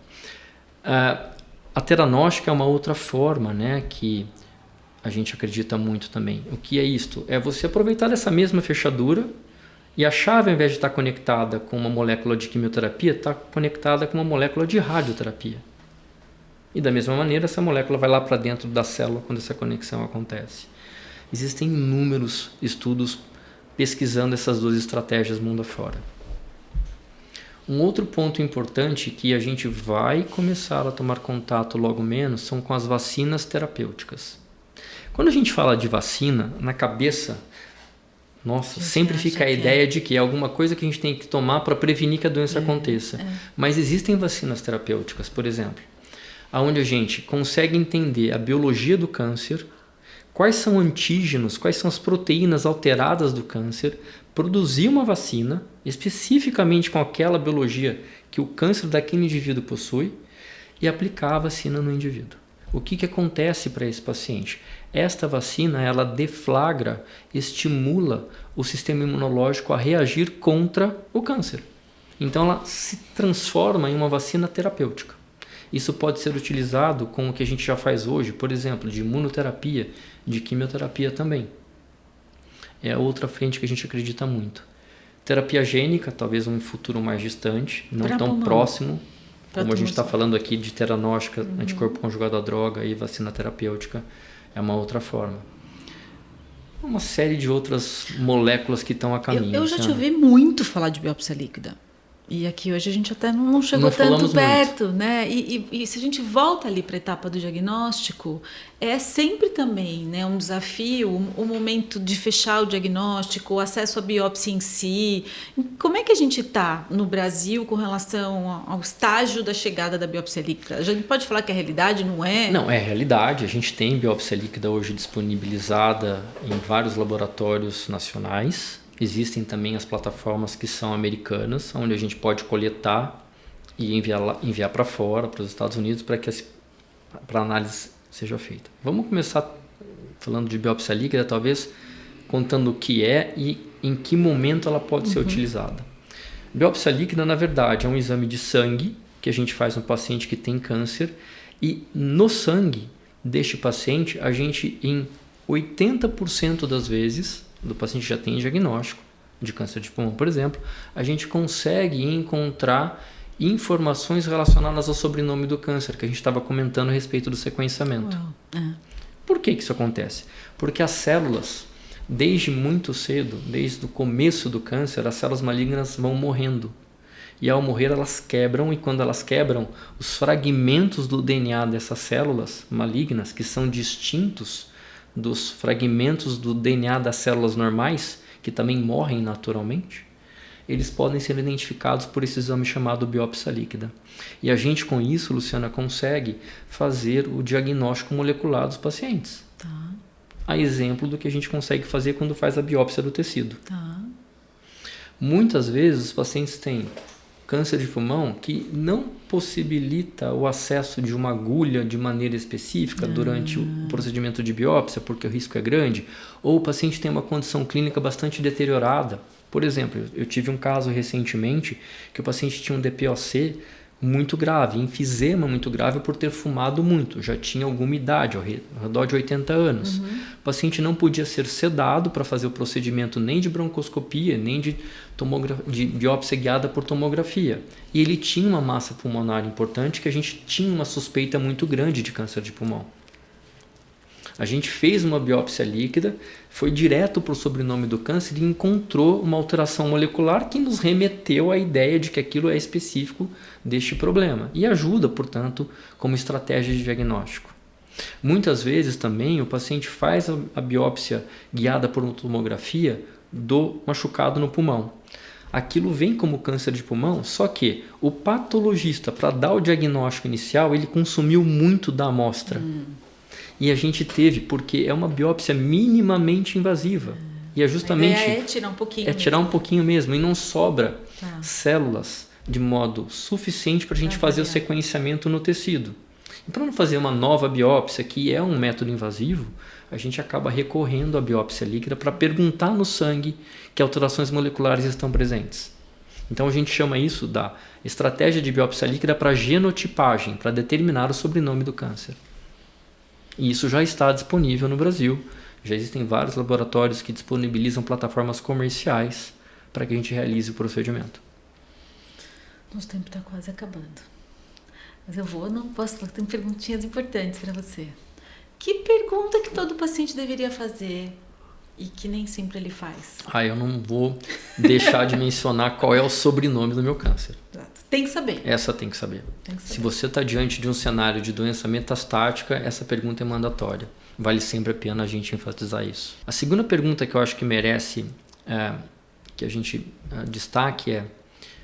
A teranóstica é uma outra forma, né, que a gente acredita muito também. O que é isto? É você aproveitar essa mesma fechadura e a chave, ao invés de estar conectada com uma molécula de quimioterapia, está conectada com uma molécula de radioterapia. E da mesma maneira, essa molécula vai lá para dentro da célula quando essa conexão acontece. Existem inúmeros estudos pesquisando essas duas estratégias mundo afora. Um outro ponto importante que a gente vai começar a tomar contato logo menos são com as vacinas terapêuticas. Quando a gente fala de vacina, na cabeça, sempre fica a ideia de que é alguma coisa que a gente tem que tomar para prevenir que a doença aconteça. Mas existem vacinas terapêuticas, por exemplo, onde a gente consegue entender a biologia do câncer, quais são antígenos, quais são as proteínas alteradas do câncer, produzir uma vacina especificamente com aquela biologia que o câncer daquele indivíduo possui e aplicar a vacina no indivíduo. O que acontece para esse paciente? Esta vacina, ela deflagra, estimula o sistema imunológico a reagir contra o câncer. Então ela se transforma em uma vacina terapêutica. Isso pode ser utilizado com o que a gente já faz hoje, por exemplo, de imunoterapia, de quimioterapia também. É outra frente que a gente acredita muito. Terapia gênica, talvez um futuro mais distante, não tão próximo, como a gente está falando aqui de teranóstica, anticorpo conjugado à droga e vacina terapêutica, é uma outra forma. Uma série de outras moléculas que estão a caminho. Eu já te ouvi muito falar de biópsia líquida. E aqui hoje a gente até não chegou tanto perto, né? E se a gente volta ali para a etapa do diagnóstico, é sempre também, né, um desafio, o momento de fechar o diagnóstico, o acesso à biópsia em si. Como é que a gente está no Brasil com relação ao estágio da chegada da biópsia líquida? A gente pode falar que é realidade, não é? Não, é realidade. A gente tem biópsia líquida hoje disponibilizada em vários laboratórios nacionais. Existem também as plataformas que são americanas, onde a gente pode coletar e enviar para fora, para os Estados Unidos, para que a análise seja feita. Vamos começar falando de biópsia líquida, talvez contando o que é e em que momento ela pode ser utilizada. Biópsia líquida, na verdade, é um exame de sangue que a gente faz no paciente que tem câncer e no sangue deste paciente, a gente, em 80% das vezes, do paciente já tem diagnóstico de câncer de pulmão, por exemplo, a gente consegue encontrar informações relacionadas ao sobrenome do câncer, que a gente estava comentando a respeito do sequenciamento. Por que isso acontece? Porque as células, desde muito cedo, desde o começo do câncer, as células malignas vão morrendo. E ao morrer elas quebram, e quando elas quebram, os fragmentos do DNA dessas células malignas, que são distintos dos fragmentos do DNA das células normais, que também morrem naturalmente, eles podem ser identificados por esse exame chamado biópsia líquida. E a gente com isso, Luciana, consegue fazer o diagnóstico molecular dos pacientes. A exemplo do que a gente consegue fazer quando faz a biópsia do tecido. Muitas vezes os pacientes têm câncer de pulmão que não possibilita o acesso de uma agulha de maneira específica durante o procedimento de biópsia, porque o risco é grande, ou o paciente tem uma condição clínica bastante deteriorada. Por exemplo, eu tive um caso recentemente que o paciente tinha um DPOC muito grave, enfisema muito grave por ter fumado muito, já tinha alguma idade, ao redor de 80 anos. O paciente não podia ser sedado para fazer o procedimento nem de broncoscopia, nem de biópsia guiada por tomografia. E ele tinha uma massa pulmonar importante que a gente tinha uma suspeita muito grande de câncer de pulmão. A gente fez uma biópsia líquida, foi direto para o sobrenome do câncer e encontrou uma alteração molecular que nos remeteu à ideia de que aquilo é específico deste problema e ajuda, portanto, como estratégia de diagnóstico. Muitas vezes também o paciente faz a biópsia guiada por uma tomografia do machucado no pulmão. Aquilo vem como câncer de pulmão, só que o patologista, para dar o diagnóstico inicial, ele consumiu muito da amostra. E a gente teve, porque é uma biópsia minimamente invasiva. E é justamente... A ideia é tirar um pouquinho. É tirar um pouquinho mesmo. E não sobra Tá. células de modo suficiente para a gente fazer o sequenciamento no tecido. E para não fazer uma nova biópsia, que é um método invasivo, a gente acaba recorrendo à biópsia líquida para perguntar no sangue que alterações moleculares estão presentes. Então a gente chama isso da estratégia de biópsia líquida para genotipagem, para determinar o sobrenome do câncer. E isso já está disponível no Brasil. Já existem vários laboratórios que disponibilizam plataformas comerciais para que a gente realize o procedimento. Nosso tempo está quase acabando. Mas não posso falar, tem perguntinhas importantes para você. Que pergunta que todo paciente deveria fazer e que nem sempre ele faz? Eu não vou deixar de mencionar qual é o sobrenome do meu câncer. Tem que saber. Essa tem que saber. Se você está diante de um cenário de doença metastática, essa pergunta é mandatória. Vale sempre a pena a gente enfatizar isso. A segunda pergunta que eu acho que merece que a gente destaque é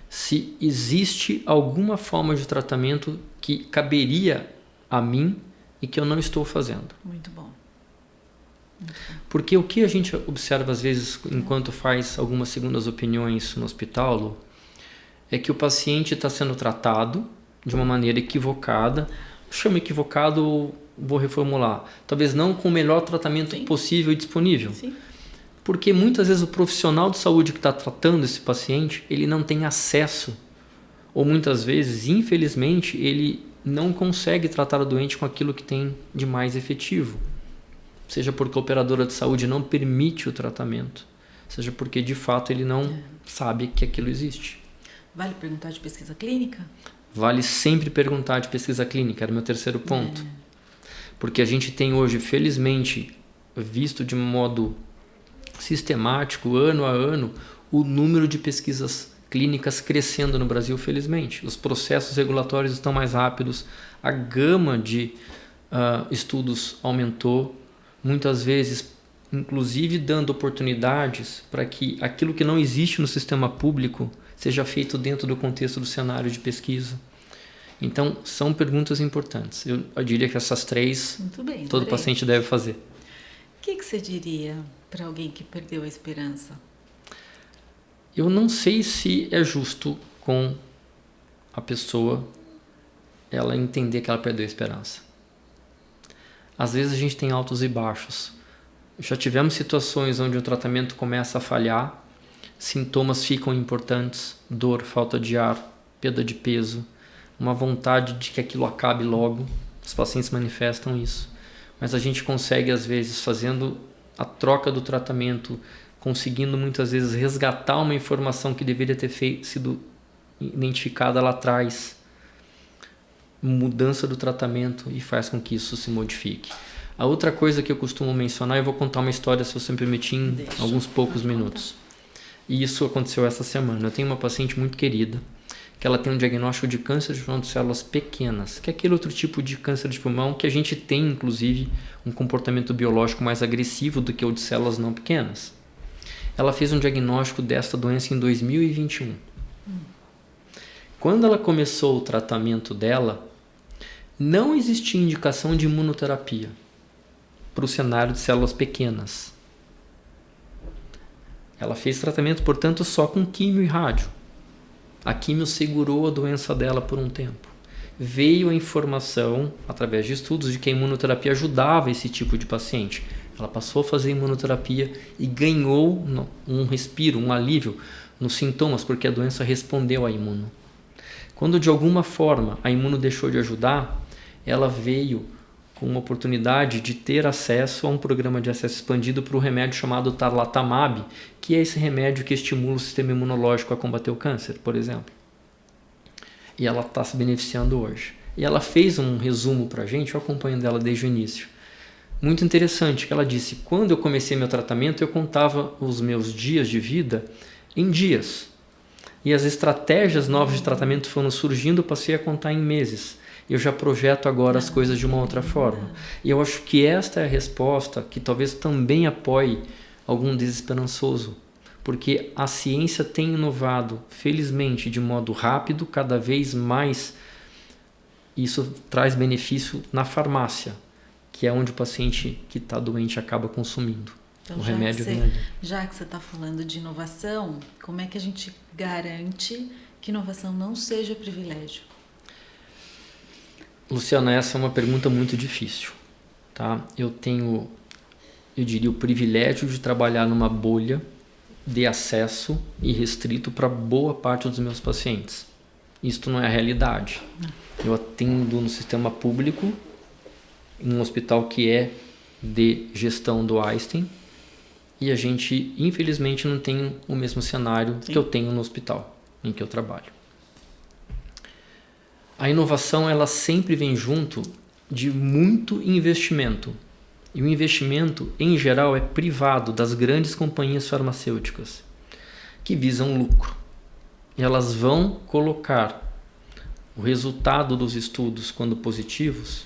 se existe alguma forma de tratamento que caberia a mim e que eu não estou fazendo. Muito bom. Porque o que a gente observa às vezes enquanto faz algumas segundas opiniões no hospital, Lu, é que o paciente está sendo tratado de uma maneira equivocada. Chamo equivocado, vou reformular. Talvez não com o melhor tratamento possível e disponível. Sim. Porque muitas vezes o profissional de saúde que está tratando esse paciente, ele não tem acesso. Ou muitas vezes, infelizmente, ele não consegue tratar o doente com aquilo que tem de mais efetivo. Seja porque a operadora de saúde não permite o tratamento, seja porque de fato ele não sabe que aquilo existe. Vale perguntar de pesquisa clínica? Vale sempre perguntar de pesquisa clínica, era o meu terceiro ponto. Porque a gente tem hoje, felizmente, visto de modo sistemático, ano a ano, o número de pesquisas clínicas crescendo no Brasil, felizmente. Os processos regulatórios estão mais rápidos, a gama de estudos aumentou, muitas vezes, inclusive dando oportunidades para que aquilo que não existe no sistema público seja feito dentro do contexto do cenário de pesquisa. Então, são perguntas importantes. Eu diria que essas três, muito bem, todo paciente deve fazer. O que você diria para alguém que perdeu a esperança? Eu não sei se é justo com a pessoa ela entender que ela perdeu a esperança. Às vezes a gente tem altos e baixos. Já tivemos situações onde o tratamento começa a falhar, sintomas ficam importantes, dor, falta de ar, perda de peso, uma vontade de que aquilo acabe logo. Os pacientes manifestam isso. Mas a gente consegue, às vezes, fazendo a troca do tratamento, conseguindo muitas vezes resgatar uma informação que deveria ter sido identificada lá atrás, mudança do tratamento, e faz com que isso se modifique. A outra coisa que eu costumo mencionar, eu vou contar uma história, se você me permitir, em alguns poucos minutos. E isso aconteceu essa semana. Eu tenho uma paciente muito querida, que ela tem um diagnóstico de câncer de pulmão de células pequenas, que é aquele outro tipo de câncer de pulmão que a gente tem, inclusive, um comportamento biológico mais agressivo do que o de células não pequenas. Ela fez um diagnóstico desta doença em 2021. Quando ela começou o tratamento dela, não existia indicação de imunoterapia para o cenário de células pequenas. Ela fez tratamento, portanto, só com químio e rádio. A químio segurou a doença dela por um tempo. Veio a informação, através de estudos, de que a imunoterapia ajudava esse tipo de paciente. Ela passou a fazer imunoterapia e ganhou um respiro, um alívio nos sintomas, porque a doença respondeu à imuno. Quando de alguma forma a imuno deixou de ajudar, ela veio com uma oportunidade de ter acesso a um programa de acesso expandido para o remédio chamado tarlatamab, que é esse remédio que estimula o sistema imunológico a combater o câncer, por exemplo. E ela está se beneficiando hoje. E ela fez um resumo para a gente, eu acompanho dela desde o início. Muito interessante, que ela disse, quando eu comecei meu tratamento, eu contava os meus dias de vida em dias. E as estratégias novas de tratamento foram surgindo, eu passei a contar em meses. Eu já projeto agora as coisas de uma outra forma. E eu acho que esta é a resposta que talvez também apoie algum desesperançoso. Porque a ciência tem inovado, felizmente, de modo rápido, cada vez mais. Isso traz benefício na farmácia, que é onde o paciente que está doente acaba consumindo. Então, o remédio vem ali. Já que você está falando de inovação, como é que a gente garante que inovação não seja privilégio? Luciana, essa é uma pergunta muito difícil. Tá? Eu diria, o privilégio de trabalhar numa bolha de acesso irrestrito para boa parte dos meus pacientes. Isto não é a realidade. Eu atendo no sistema público, em um hospital que é de gestão do Einstein, e a gente, infelizmente, não tem o mesmo cenário que eu tenho no hospital em que eu trabalho. A inovação, ela sempre vem junto de muito investimento. E o investimento, em geral, é privado das grandes companhias farmacêuticas, que visam lucro. E elas vão colocar o resultado dos estudos, quando positivos,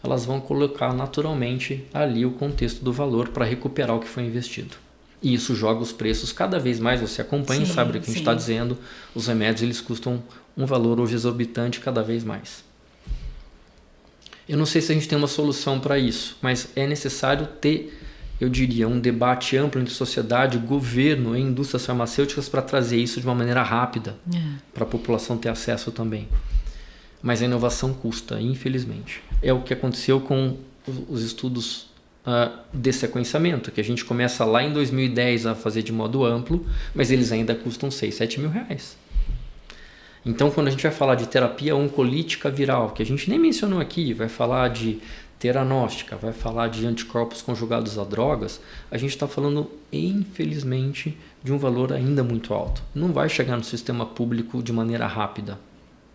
elas vão colocar naturalmente ali o contexto do valor para recuperar o que foi investido. E isso joga os preços cada vez mais. Você acompanha, sabe o que a gente está dizendo. Os remédios, eles custam um valor hoje exorbitante cada vez mais. Eu não sei se a gente tem uma solução para isso, mas é necessário ter, eu diria, um debate amplo entre sociedade, governo e indústrias farmacêuticas para trazer isso de uma maneira rápida, para a população ter acesso também. Mas a inovação custa, infelizmente. É o que aconteceu com os estudos de sequenciamento, que a gente começa lá em 2010 a fazer de modo amplo, mas eles ainda custam 6, 7 mil reais. Então, quando a gente vai falar de terapia oncolítica viral, que a gente nem mencionou aqui, vai falar de teranóstica, vai falar de anticorpos conjugados a drogas, a gente está falando, infelizmente, de um valor ainda muito alto. Não vai chegar no sistema público de maneira rápida,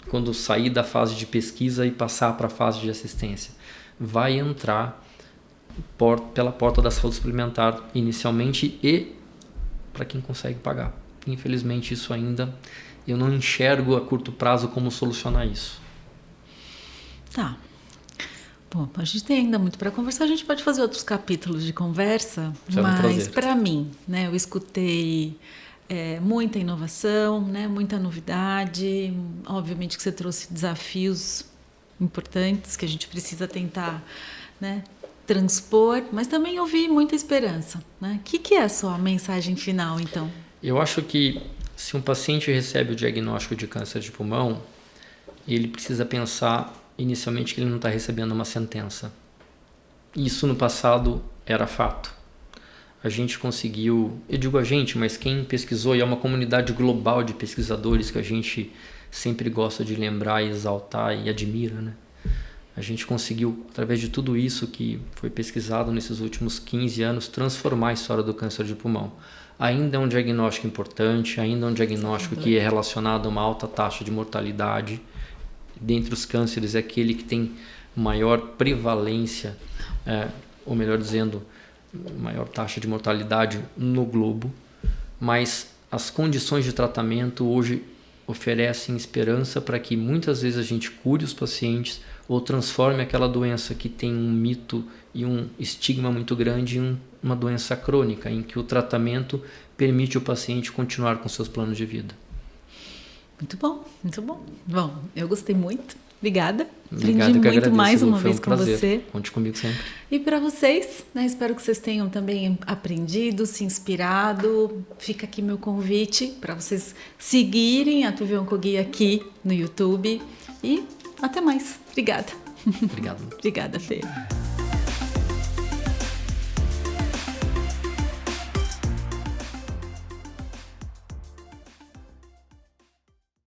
quando sair da fase de pesquisa e passar para a fase de assistência. Vai entrar pela porta da saúde suplementar inicialmente e para quem consegue pagar. Infelizmente, isso ainda... eu não enxergo a curto prazo como solucionar isso. Tá. Bom, a gente tem ainda muito para conversar. A gente pode fazer outros capítulos de conversa, mas para mim, né, eu escutei muita inovação, né, muita novidade. Obviamente que você trouxe desafios importantes que a gente precisa tentar, né, transpor, mas também ouvi muita esperança, né? O que é a sua mensagem final, então? Eu acho que se um paciente recebe o diagnóstico de câncer de pulmão, ele precisa pensar inicialmente que ele não está recebendo uma sentença. Isso no passado era fato. A gente conseguiu, eu digo a gente, mas quem pesquisou, e é uma comunidade global de pesquisadores que a gente sempre gosta de lembrar e exaltar e admira, né? A gente conseguiu, através de tudo isso que foi pesquisado nesses últimos 15 anos, transformar a história do câncer de pulmão. Ainda é um diagnóstico importante, ainda é um diagnóstico que é relacionado a uma alta taxa de mortalidade. Dentre os cânceres é aquele que tem maior prevalência, ou melhor dizendo, maior taxa de mortalidade no globo. Mas as condições de tratamento hoje oferecem esperança para que muitas vezes a gente cure os pacientes ou transforme aquela doença que tem um mito e um estigma muito grande em uma doença crônica, em que o tratamento permite o paciente continuar com seus planos de vida. Muito bom, muito bom. Bom, eu gostei muito. Obrigada. Obrigado, aprendi muito agradeço, mais uma foi vez com prazer. você. Conte comigo sempre. E para vocês, né, espero que vocês tenham também aprendido, se inspirado. Fica aqui meu convite para vocês seguirem a TV Oncoguia aqui no YouTube. E até mais. Obrigada. Obrigado. Obrigada, Fê.